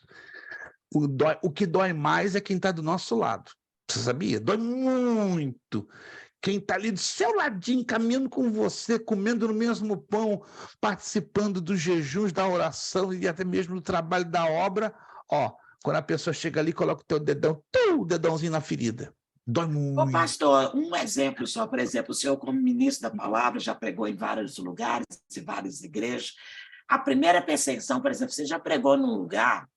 O que dói mais é quem está do nosso lado. Você sabia? Dói muito. Quem está ali do seu ladinho, caminhando com você, comendo no mesmo pão, participando dos jejuns, da oração e até mesmo do trabalho da obra, quando a pessoa chega ali, coloca o teu dedãozinho na ferida. Dói muito. Ô, pastor, um exemplo só, por exemplo, o senhor, como ministro da palavra, já pregou em vários lugares, em várias igrejas. A primeira perseguição, por exemplo, você já pregou num lugar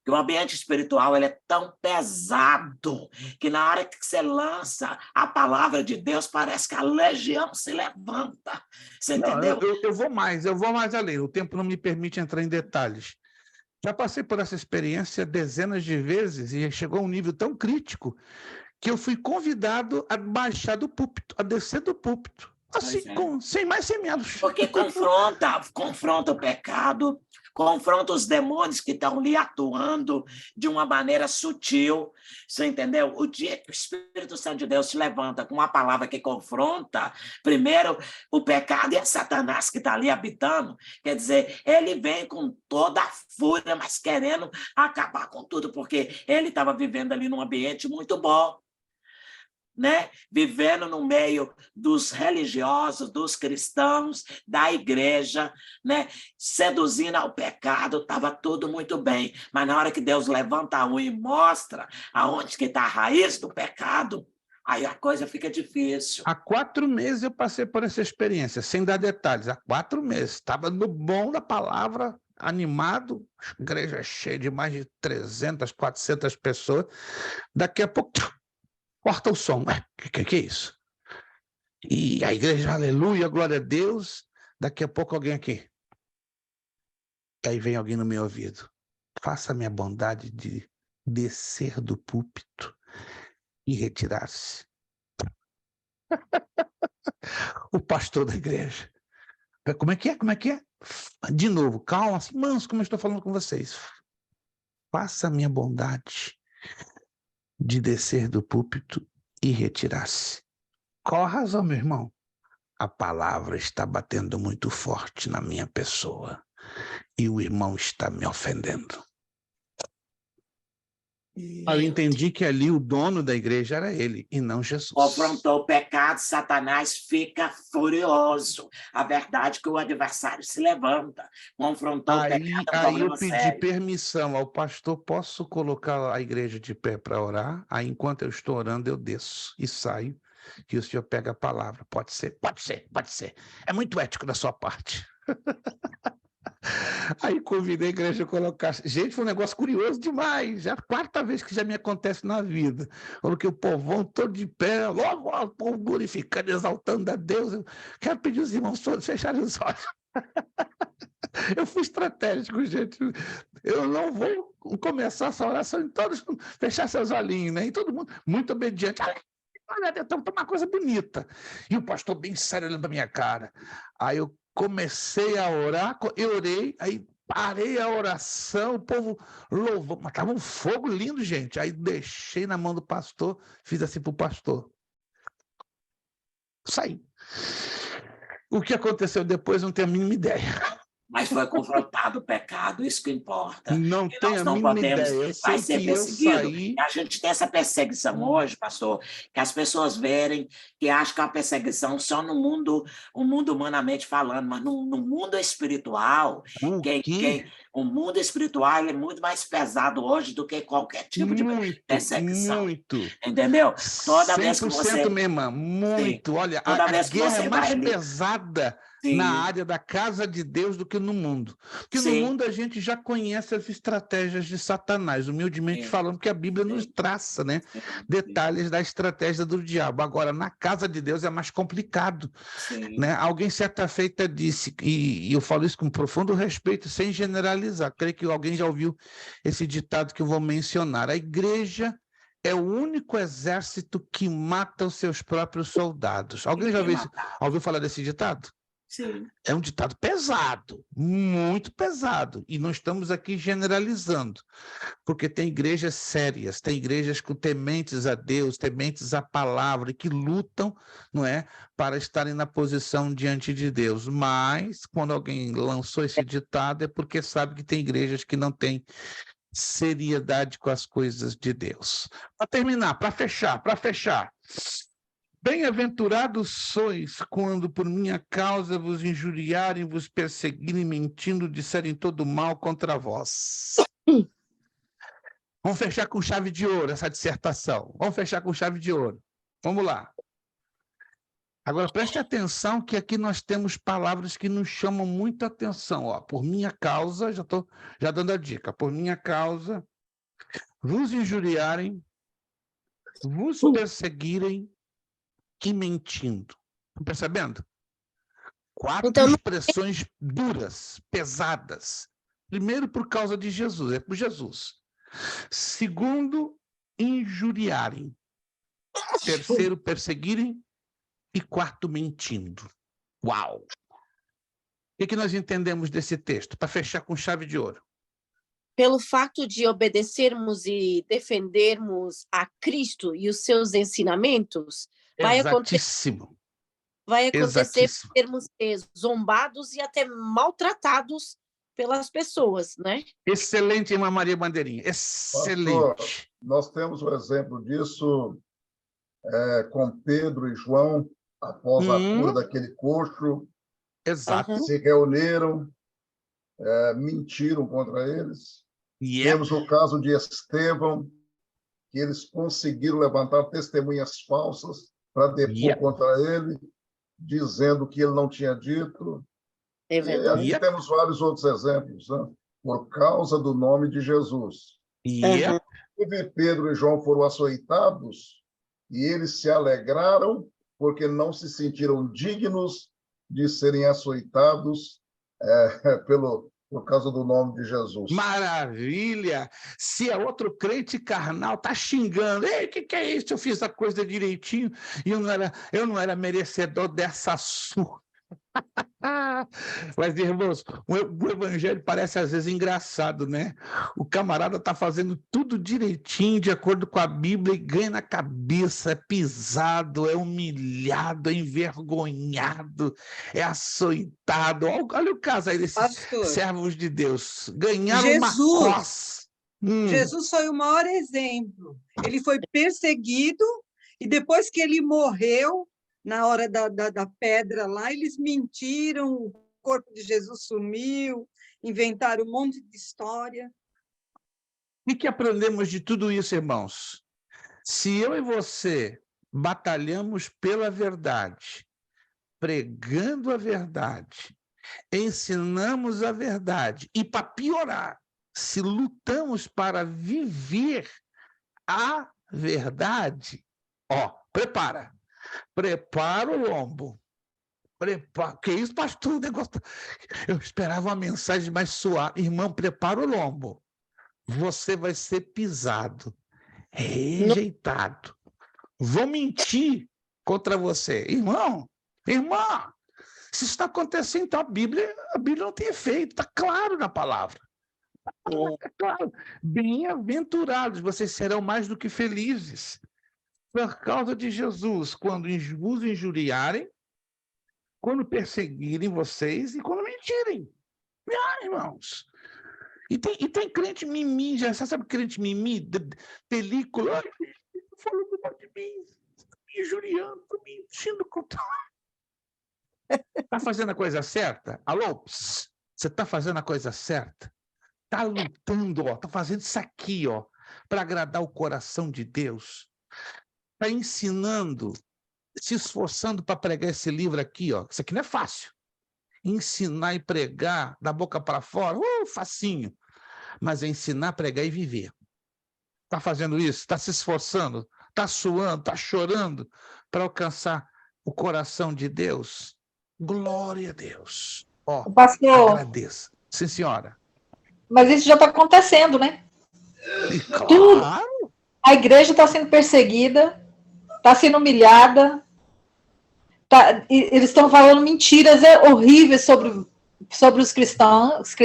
que o ambiente espiritual ele é tão pesado que na hora que você lança a palavra de Deus, parece que a legião se levanta. Você entendeu? Eu vou mais além. O tempo não me permite entrar em detalhes. Já passei por essa experiência dezenas de vezes e chegou a um nível tão crítico que eu fui convidado a baixar do púlpito, a descer do púlpito. Assim, sem mais, sem menos. Porque confronta o pecado, confronta os demônios que estão ali atuando de uma maneira sutil. Você entendeu? O dia que o Espírito Santo de Deus se levanta com uma palavra que confronta, primeiro o pecado e a Satanás que está ali habitando, quer dizer, ele vem com toda a fúria, mas querendo acabar com tudo, porque ele estava vivendo ali num ambiente muito bom. Né? Vivendo no meio dos religiosos, dos cristãos, da igreja, né? Seduzindo ao pecado, estava tudo muito bem. Mas na hora que Deus levanta a unha e mostra aonde que está a raiz do pecado, aí a coisa fica difícil. Há 4 meses eu passei por essa experiência, sem dar detalhes. Há 4 meses. Estava no bom da palavra, animado, igreja cheia de mais de 300, 400 pessoas. Daqui a pouco... corta o som. Que é isso? E a igreja, aleluia, glória a Deus. Daqui a pouco alguém aqui. Aí vem alguém no meu ouvido. Faça a minha bondade de descer do púlpito e retirar-se. O pastor da igreja. Como é que é? Como é que é? De novo, calma, assim, manso, como eu estou falando com vocês. Faça a minha bondade de descer do púlpito e retirar-se. Qual a razão, meu irmão? A palavra está batendo muito forte na minha pessoa e o irmão está me ofendendo. Eu entendi que ali o dono da igreja era ele e não Jesus. Confrontou o pecado, Satanás fica furioso. A verdade é que o adversário se levanta. Confrontou o pecado. Aí eu pedi permissão ao pastor, posso colocar a igreja de pé para orar? Aí enquanto eu estou orando, eu desço e saio, que o senhor pega a palavra. Pode ser, pode ser, pode ser. É muito ético da sua parte. Aí convidei a igreja a colocar... Gente, foi um negócio curioso demais. Já é a 4ª vez que já me acontece na vida. Porque o povão todo de pé, logo o povo glorificando, exaltando a Deus. Eu quero pedir os irmãos todos fecharem os olhos. Eu fui estratégico, gente. Eu não vou começar essa oração em todos fechar seus olhinhos, né? E todo mundo muito obediente. Olha, então tá uma coisa bonita. E o pastor bem sério olhando para minha cara. Aí eu comecei a orar, eu orei, aí parei a oração, o povo louvou, mas estava um fogo lindo, gente. Aí deixei na mão do pastor, fiz assim para o pastor. Saí. O que aconteceu depois, não tenho a mínima ideia. Mas foi confrontado o pecado, isso que importa. Não tenho a mínima ideia. Eu sei ser que eu perseguido. saí... A gente tem essa perseguição hoje, pastor, que as pessoas verem, que acham que é uma perseguição só no mundo, o mundo humanamente falando, mas no mundo espiritual, o mundo espiritual é muito mais pesado hoje do que qualquer tipo de perseguição. Muito. Entendeu? Toda vez que 100%, você... minha irmã, muito. Sim. Olha, toda a vez que guerra você é mais vai pesada na área da casa de Deus do que no mundo. Porque no mundo a gente já conhece as estratégias de Satanás, humildemente falando, que a Bíblia nos traça, né? Detalhes da estratégia do diabo. Agora, na casa de Deus é mais complicado. Né? Alguém certa feita disse, e eu falo isso com profundo respeito, sem generalizar, creio que alguém já ouviu esse ditado que eu vou mencionar. A igreja é o único exército que mata os seus próprios soldados. Alguém já ouviu falar desse ditado? Sim. É um ditado pesado, muito pesado, e não estamos aqui generalizando, porque tem igrejas sérias, tem igrejas com tementes a Deus, tementes à palavra, que lutam, não é, para estarem na posição diante de Deus, mas quando alguém lançou esse ditado é porque sabe que tem igrejas que não têm seriedade com as coisas de Deus. Para terminar, para fechar, bem-aventurados sois quando por minha causa vos injuriarem, vos perseguirem, mentindo, disserem todo mal contra vós. Vamos fechar com chave de ouro essa dissertação. Vamos fechar com chave de ouro. Vamos lá. Vamos fechar com chave de ouro. Vamos lá. Agora, preste atenção que aqui nós temos palavras que nos chamam muita atenção. Ó, por minha causa, já estou dando a dica, por minha causa, vos injuriarem, vos perseguirem e mentindo. Estão percebendo? 4 expressões duras, pesadas. Primeiro, por causa de Jesus, é por Jesus. Segundo, injuriarem. Terceiro, perseguirem. E 4, mentindo. Uau! O que nós entendemos desse texto? Para fechar com chave de ouro. Pelo fato de obedecermos e defendermos a Cristo e os seus ensinamentos, vai acontecer sermos zombados e até maltratados pelas pessoas, né? Excelente, irmã Maria Bandeirinha. Excelente. Pastor, nós temos um exemplo disso com Pedro e João, após a cura daquele coxo. Exato. Se reuniram, mentiram contra eles. Temos o caso de Estevão, que eles conseguiram levantar testemunhas falsas para depor contra ele, dizendo que ele não tinha dito. É verdade. E aqui temos vários outros exemplos, né? Por causa do nome de Jesus. Pedro e João foram açoitados e eles se alegraram porque não se sentiram dignos de serem açoitados por causa do nome de Jesus. Maravilha! Se é outro crente carnal, tá xingando. Ei, o que é isso? Eu fiz a coisa direitinho e eu não era merecedor dessa surra. Mas, irmãos, o evangelho parece às vezes engraçado, né? O camarada está fazendo tudo direitinho, de acordo com a Bíblia, e ganha na cabeça, é pisado, é humilhado, é envergonhado, é açoitado. Olha o caso aí desses servos de Deus. Ganharam uma coça. Jesus foi o maior exemplo. Ele foi perseguido e depois que ele morreu, na hora da pedra lá, eles mentiram, o corpo de Jesus sumiu, inventaram um monte de história. O que aprendemos de tudo isso, irmãos? Se eu e você batalhamos pela verdade, pregando a verdade, ensinamos a verdade, e para piorar, se lutamos para viver a verdade, prepara o lombo. Que isso, pastor? O negócio... Eu esperava uma mensagem mais suave. Irmão, prepara o lombo. Você vai ser pisado, rejeitado. Vão mentir contra você. Irmã, se isso está acontecendo, então a Bíblia não tem efeito. Está claro na palavra. É claro. Bem-aventurados, vocês serão mais do que felizes. Por causa de Jesus, quando vos injuriarem, quando perseguirem vocês e quando mentirem. Irmãos. E tem crente mimi, já sabe crente mimi, película, falando mal de mim, me injuriando, mentindo contra. Está fazendo a coisa certa? Alô? Você está fazendo a coisa certa? Está lutando, está fazendo isso aqui, para agradar o coração de Deus. Está ensinando, se esforçando para pregar esse livro aqui, Isso aqui não é fácil. Ensinar e pregar da boca para fora, facinho. Mas é ensinar, pregar e viver. Está fazendo isso? Está se esforçando? Está suando? Está chorando para alcançar o coração de Deus? Glória a Deus. Pastor, agradeça. Sim, senhora. Mas isso já está acontecendo, né? Claro. A igreja está sendo perseguida, está sendo humilhada, eles estão falando mentiras horríveis sobre os cristãos.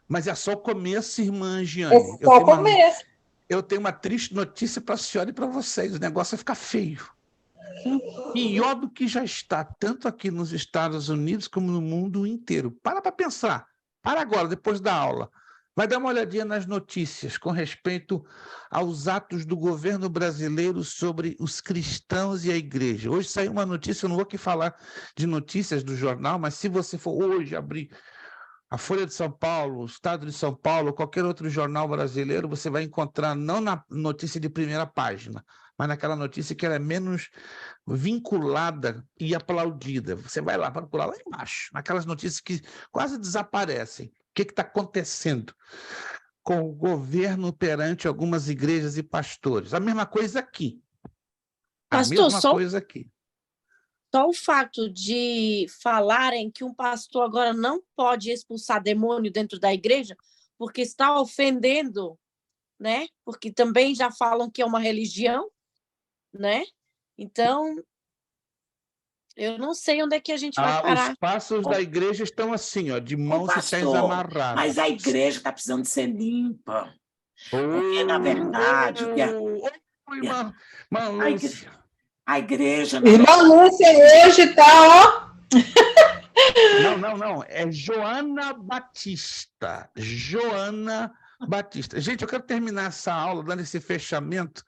Mas é só o começo, irmã Giane. É só o começo. Eu tenho uma triste notícia para a senhora e para vocês. O negócio vai ficar feio. Pior do que já está, tanto aqui nos Estados Unidos como no mundo inteiro. Para pensar. Para agora, depois da aula. Vai dar uma olhadinha nas notícias com respeito aos atos do governo brasileiro sobre os cristãos e a igreja. Hoje saiu uma notícia, eu não vou aqui falar de notícias do jornal, mas se você for hoje abrir a Folha de São Paulo, o Estado de São Paulo, qualquer outro jornal brasileiro, você vai encontrar, não na notícia de primeira página, mas naquela notícia que ela é menos vinculada e aplaudida. Você vai lá procurar lá embaixo, naquelas notícias que quase desaparecem. O que está acontecendo com o governo perante algumas igrejas e pastores? A mesma coisa aqui. Pastor, Coisa aqui. Só o fato de falarem que um pastor agora não pode expulsar demônio dentro da igreja porque está ofendendo, né? Porque também já falam que é uma religião, né? Então, eu não sei onde é que a gente vai parar. Os passos da igreja estão assim, ó, de mãos e pés amarrados. Mas a igreja está precisando de ser limpa. Porque, na verdade... A igreja... Irmã Lúcia hoje está, ó... Não. É Joana Batista. Joana Batista. Gente, eu quero terminar essa aula, dando esse fechamento.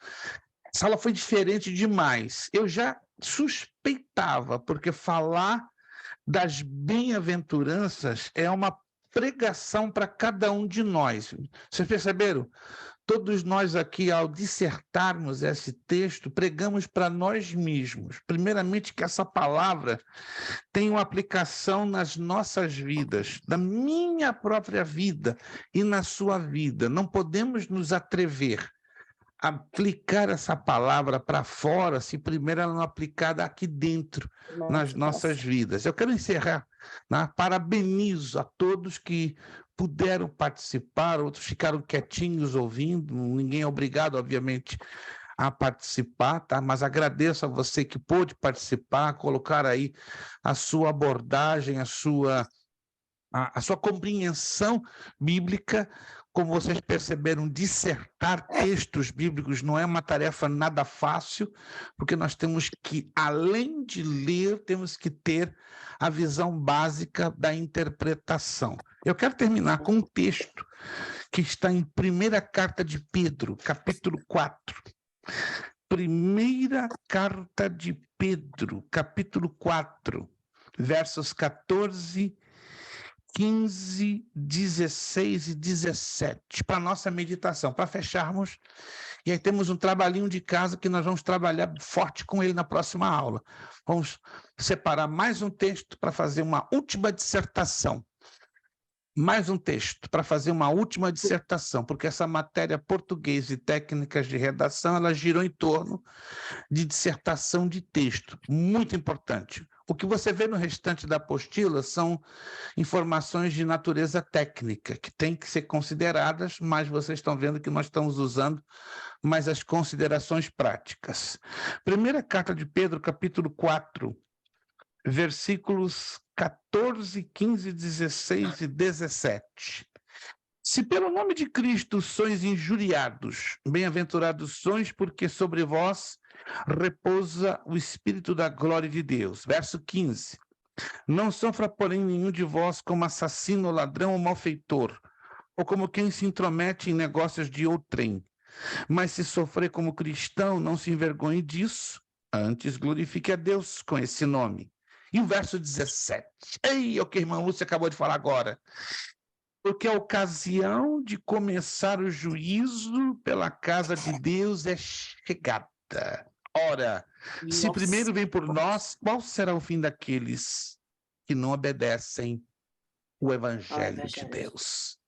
Essa aula foi diferente demais. Eu já suspeitava, porque falar das bem-aventuranças é uma pregação para cada um de nós. Vocês perceberam? Todos nós aqui, ao dissertarmos esse texto, pregamos para nós mesmos. Primeiramente, que essa palavra tem uma aplicação nas nossas vidas, na minha própria vida e na sua vida. Não podemos nos atrever a aplicar essa palavra para fora se primeiro ela não é aplicada aqui dentro, nas nossas vidas. Eu quero encerrar, né? Parabenizo a todos que puderam participar, outros ficaram quietinhos ouvindo, ninguém é obrigado, obviamente, a participar, tá? Mas agradeço a você que pôde participar, colocar aí a sua abordagem, a sua compreensão bíblica. Como vocês perceberam, dissertar textos bíblicos não é uma tarefa nada fácil, porque nós temos que, além de ler, temos que ter a visão básica da interpretação. Eu quero terminar com um texto que está em Primeira Carta de Pedro, capítulo 4. Primeira Carta de Pedro, capítulo 4, versos 14, 15, 16 e 17, para a nossa meditação, para fecharmos. E aí temos um trabalhinho de casa que nós vamos trabalhar forte com ele na próxima aula. Vamos separar mais um texto para fazer uma última dissertação. Mais um texto para fazer uma última dissertação, porque essa matéria português e técnicas de redação, ela girou em torno de dissertação de texto, muito importante. O que você vê no restante da apostila são informações de natureza técnica, que têm que ser consideradas, mas vocês estão vendo que nós estamos usando mais as considerações práticas. Primeira Carta de Pedro, capítulo 4, versículos 14, 15, 16 e 17. Se pelo nome de Cristo sois injuriados, bem-aventurados sois, porque sobre vós repousa o Espírito da glória de Deus. Verso 15. Não sofra, porém, nenhum de vós como assassino, ladrão ou malfeitor, ou como quem se intromete em negócios de outrem. Mas se sofrer como cristão, não se envergonhe disso, antes glorifique a Deus com esse nome. E o verso 17. Ei, o que a irmã Lúcia acabou de falar agora. Porque a ocasião de começar o juízo pela casa de Deus é chegada. Ora, se primeiro vem por nós, qual será o fim daqueles que não obedecem o evangelho de Deus?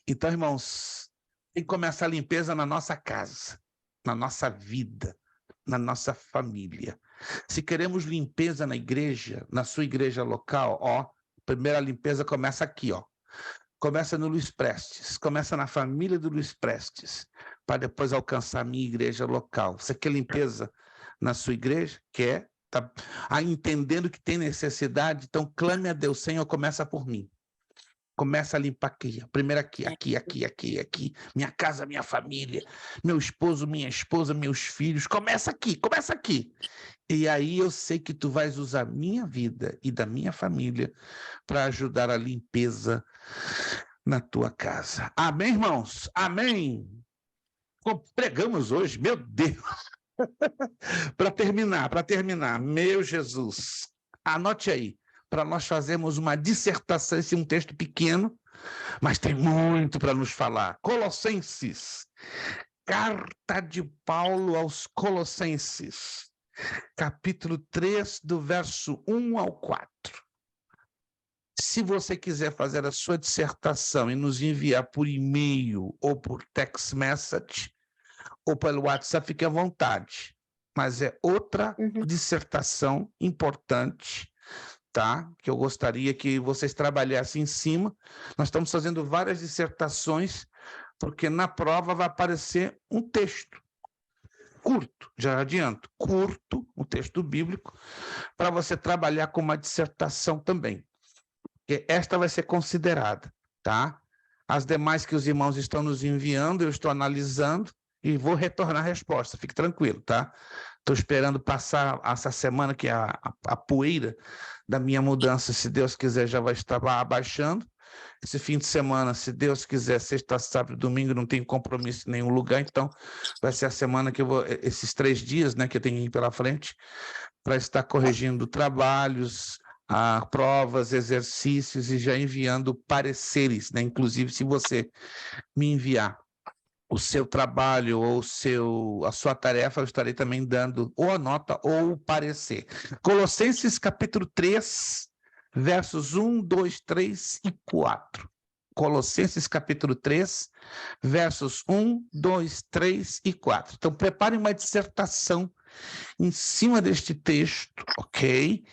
Então, irmãos, tem que começar a limpeza na nossa casa, na nossa vida, na nossa família. Se queremos limpeza na igreja, na sua igreja local, ó, primeira limpeza começa aqui, ó. Começa no Luiz Prestes, começa na família do Luiz Prestes, para depois alcançar a minha igreja local. Você quer limpeza na sua igreja? Quer? Tá entendendo que tem necessidade? Então clame a Deus, Senhor, começa por mim. Começa a limpar aqui, primeiro aqui, minha casa, minha família, meu esposo, minha esposa, meus filhos, começa aqui. E aí eu sei que tu vais usar minha vida e da minha família para ajudar a limpeza na tua casa. Amém, irmãos? Amém? Pregamos hoje, meu Deus. Para terminar, meu Jesus, anote aí, para nós fazermos uma dissertação, esse é um texto pequeno, mas tem muito para nos falar. Colossenses, Carta de Paulo aos Colossenses, capítulo 3, do verso 1 ao 4. Se você quiser fazer a sua dissertação e nos enviar por e-mail ou por text message ou pelo WhatsApp, fique à vontade. Mas é outra dissertação importante, tá? Que eu gostaria que vocês trabalhassem em cima. Nós estamos fazendo várias dissertações, porque na prova vai aparecer um texto curto, já adianto, curto, um texto bíblico, para você trabalhar com uma dissertação também. Porque esta vai ser considerada, tá? As demais que os irmãos estão nos enviando, eu estou analisando e vou retornar a resposta, fique tranquilo, tá? Estou esperando passar essa semana, que a poeira da minha mudança, se Deus quiser, já vai estar abaixando. Esse fim de semana, se Deus quiser, sexta, sábado e domingo, não tenho compromisso em nenhum lugar, então vai ser a semana que eu vou, esses 3 dias, né, que eu tenho aí pela frente, para estar corrigindo trabalhos, provas, exercícios e já enviando pareceres, né? Inclusive, se você me enviar o seu trabalho ou a sua tarefa, eu estarei também dando ou a nota ou o parecer. Colossenses capítulo 3, versos 1, 2, 3 e 4. Colossenses capítulo 3, versos 1, 2, 3 e 4. Então, prepare uma dissertação em cima deste texto, ok?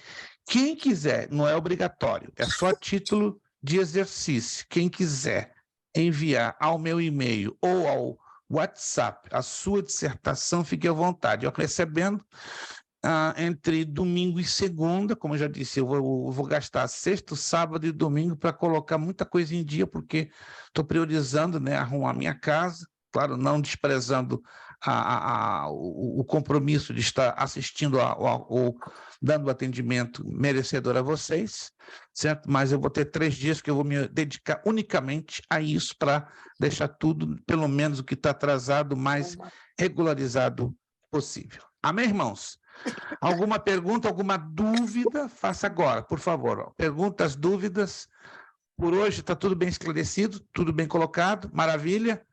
Quem quiser, não é obrigatório, é só título de exercício. Quem quiser enviar ao meu e-mail ou ao WhatsApp a sua dissertação, fique à vontade. Eu recebendo entre domingo e segunda, como eu já disse, eu vou gastar sexta, sábado e domingo para colocar muita coisa em dia, porque estou priorizando, né, arrumar minha casa, claro, não desprezando o compromisso de estar assistindo ou dando atendimento merecedor a vocês, certo? Mas eu vou ter 3 dias que eu vou me dedicar unicamente a isso para deixar tudo, pelo menos o que está atrasado, mais regularizado possível. Amém, irmãos? Alguma pergunta, alguma dúvida? Faça agora, por favor. Perguntas, dúvidas? Por hoje está tudo bem esclarecido, tudo bem colocado, maravilha.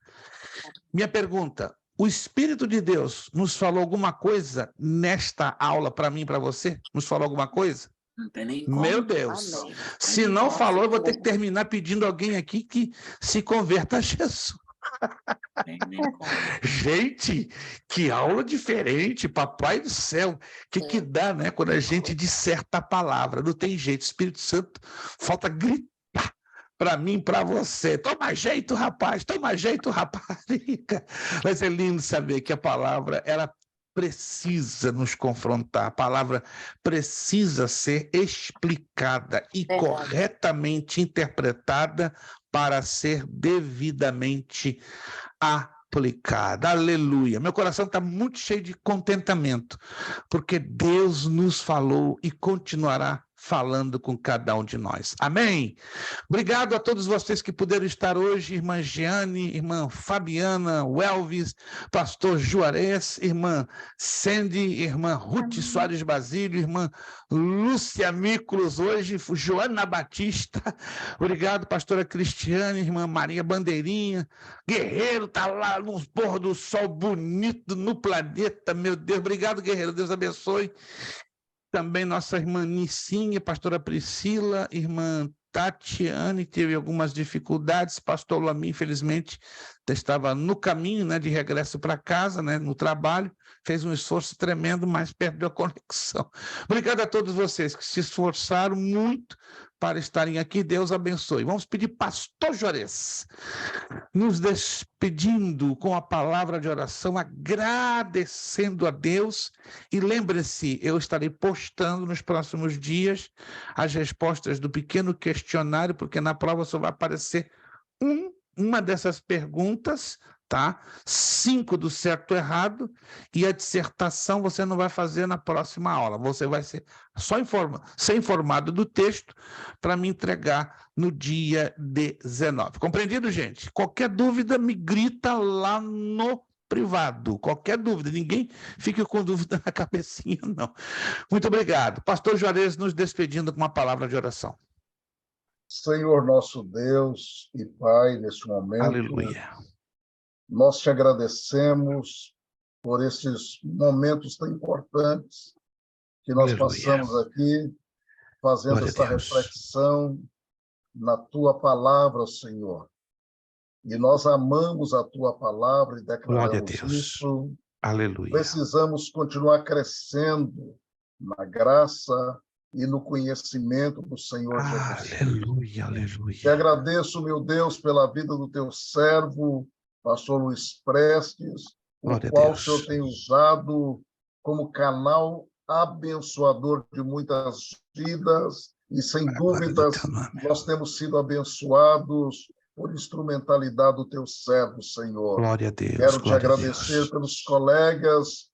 Minha pergunta: o Espírito de Deus nos falou alguma coisa nesta aula para mim e para você? Nos falou alguma coisa? Não tem nem como. Meu Deus. Amém. Se não falou, eu vou ter que terminar pedindo alguém aqui que se converta a Jesus. Gente, que aula diferente, papai do céu. Que dá, né, quando a gente disserta a palavra? Não tem jeito, Espírito Santo, falta gritar para mim, para você. Toma jeito, rapaz, toma jeito, rapariga. Mas é lindo saber que a palavra, ela precisa nos confrontar, a palavra precisa ser explicada e corretamente interpretada para ser devidamente aplicada. Aleluia. Meu coração está muito cheio de contentamento, porque Deus nos falou e continuará falando com cada um de nós. Amém? Obrigado a todos vocês que puderam estar hoje, irmã Giane, irmã Fabiana, Welvis, pastor Juarez, irmã Sandy, irmã Ruth Soares Basílio, irmã Lúcia Mícolos, hoje Joana Batista. Obrigado, pastora Cristiane, irmã Maria Bandeirinha. Guerreiro está lá no pôr do sol bonito no planeta, meu Deus. Obrigado, guerreiro. Deus abençoe. Também nossa irmã Nicinha, pastora Priscila, irmã Tatiane, teve algumas dificuldades, pastor Lami, infelizmente, estava no caminho, né, de regresso para casa, né, no trabalho, fez um esforço tremendo, mas perdeu a conexão. Obrigado a todos vocês que se esforçaram muito para estarem aqui, Deus abençoe. Vamos pedir pastor Juarez, nos despedindo com a palavra de oração, agradecendo a Deus, e lembre-se, eu estarei postando nos próximos dias as respostas do pequeno questionário, porque na prova só vai aparecer uma dessas perguntas, tá? 5 do certo ou errado, e a dissertação você não vai fazer na próxima aula, você vai ser ser informado do texto para me entregar no dia 19. Compreendido, gente? Qualquer dúvida, me grita lá no privado, qualquer dúvida, ninguém fique com dúvida na cabecinha, não. Muito obrigado. Pastor Juarez, nos despedindo com uma palavra de oração. Senhor nosso Deus e Pai, neste momento, aleluia, Nós te agradecemos por esses momentos tão importantes que nós passamos aqui, fazendo essa reflexão na tua palavra, Senhor. E nós amamos a tua palavra e declaramos isso. Aleluia. Precisamos continuar crescendo na graça e no conhecimento do Senhor Jesus. Aleluia, aleluia. Te agradeço, meu Deus, pela vida do teu servo, pastor Luiz Prestes, o qual o Senhor tem usado como canal abençoador de muitas vidas, e sem dúvidas nós temos sido abençoados por instrumentalidade do teu servo, Senhor. Glória a Deus. Quero te agradecer pelos colegas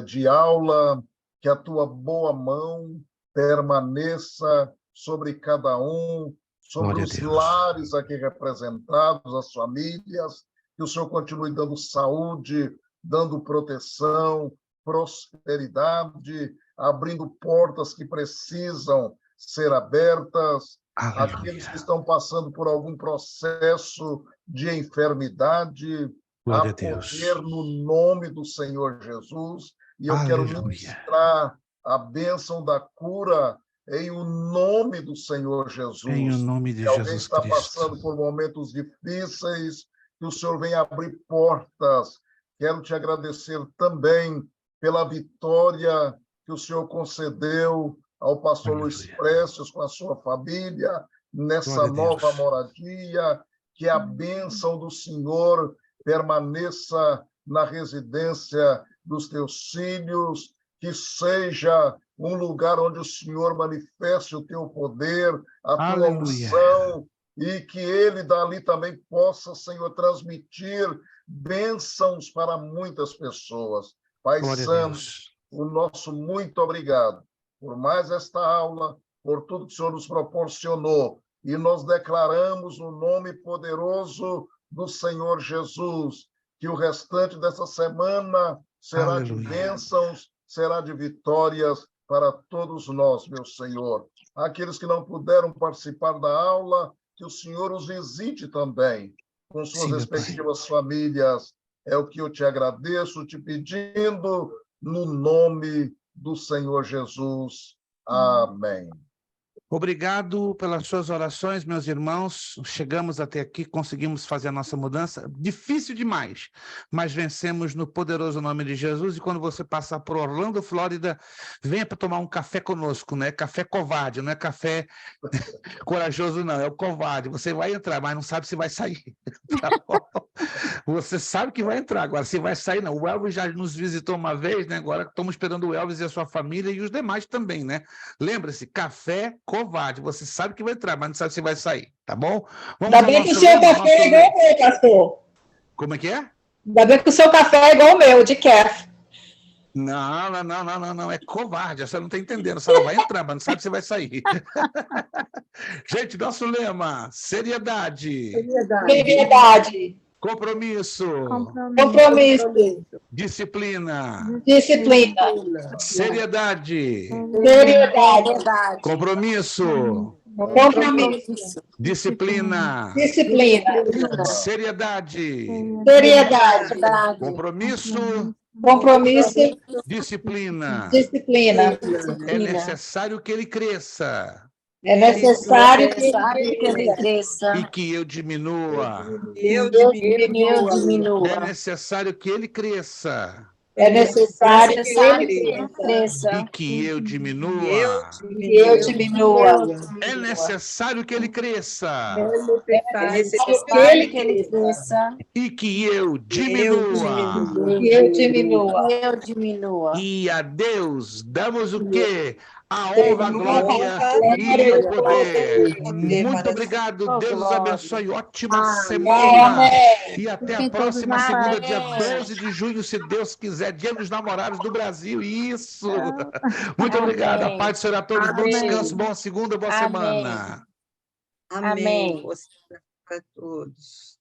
de aula, que a tua boa mão permaneça sobre cada um, sobre os lares aqui representados, as famílias, que o Senhor continue dando saúde, dando proteção, prosperidade, abrindo portas que precisam ser abertas. Aleluia. Aqueles que estão passando por algum processo de enfermidade, glória a poder no nome do Senhor Jesus. E eu quero ministrar a bênção da cura em o nome do Senhor Jesus. Em o nome de Jesus Cristo. Se alguém está passando por momentos difíceis, que o Senhor venha abrir portas. Quero te agradecer também pela vitória que o Senhor concedeu ao pastor Luiz Prestes com a sua família, nessa nova moradia, que a bênção do Senhor permaneça na residência dos teus filhos, que seja um lugar onde o Senhor manifeste o teu poder, a tua unção, e que ele dali também possa, Senhor, transmitir bênçãos para muitas pessoas. Pai Santo, o nosso muito obrigado por mais esta aula, por tudo que o Senhor nos proporcionou. E nós declaramos no nome poderoso do Senhor Jesus, que o restante dessa semana será de bênçãos, será de vitórias para todos nós, meu Senhor. Aqueles que não puderam participar da aula, que o Senhor os visite também, com suas respectivas famílias. É o que eu te agradeço, te pedindo no nome do Senhor Jesus. Amém. Obrigado pelas suas orações, meus irmãos. Chegamos até aqui, conseguimos fazer a nossa mudança. Difícil demais, mas vencemos no poderoso nome de Jesus. E quando você passar por Orlando, Flórida, venha para tomar um café conosco, né? Café covarde, não é café corajoso, não. É o covarde. Você vai entrar, mas não sabe se vai sair. Tá bom? Você sabe que vai entrar, agora se vai sair, não. O Elvis já nos visitou uma vez, né? Agora estamos esperando o Elvis e a sua família e os demais também, né? Lembra-se, café covarde. Você sabe que vai entrar, mas não sabe se vai sair, tá bom? Ainda bem que o seu café é igual o meu, pastor. Como é que é? Ainda bem que o seu café é igual o meu, de kefir. Não, é covarde, você não está entendendo, você não vai entrar, mas não sabe se vai sair. Gente, nosso lema, seriedade. Compromisso. Disciplina. Seriedade. Compromisso. Disciplina. Seriedade. Compromisso. Disciplina. É necessário que ele cresça. É necessário que ele cresça. E que eu diminua. Eu diminua. É necessário que ele cresça. É necessário que ele cresça. E que eu diminua. É necessário que ele cresça. É necessário que ele cresça. E que eu diminua. Eu diminua. E a Deus damos o quê? A honra, a glória e o poder. Muito obrigado. Deus os abençoe. Ótima semana. E até a próxima segunda, dia 12 de junho, se Deus quiser, Dia dos Namorados do Brasil. Isso. Muito obrigado. A paz do Senhor a todos. Bom descanso, boa segunda, boa semana. Amém. Boa semana para todos.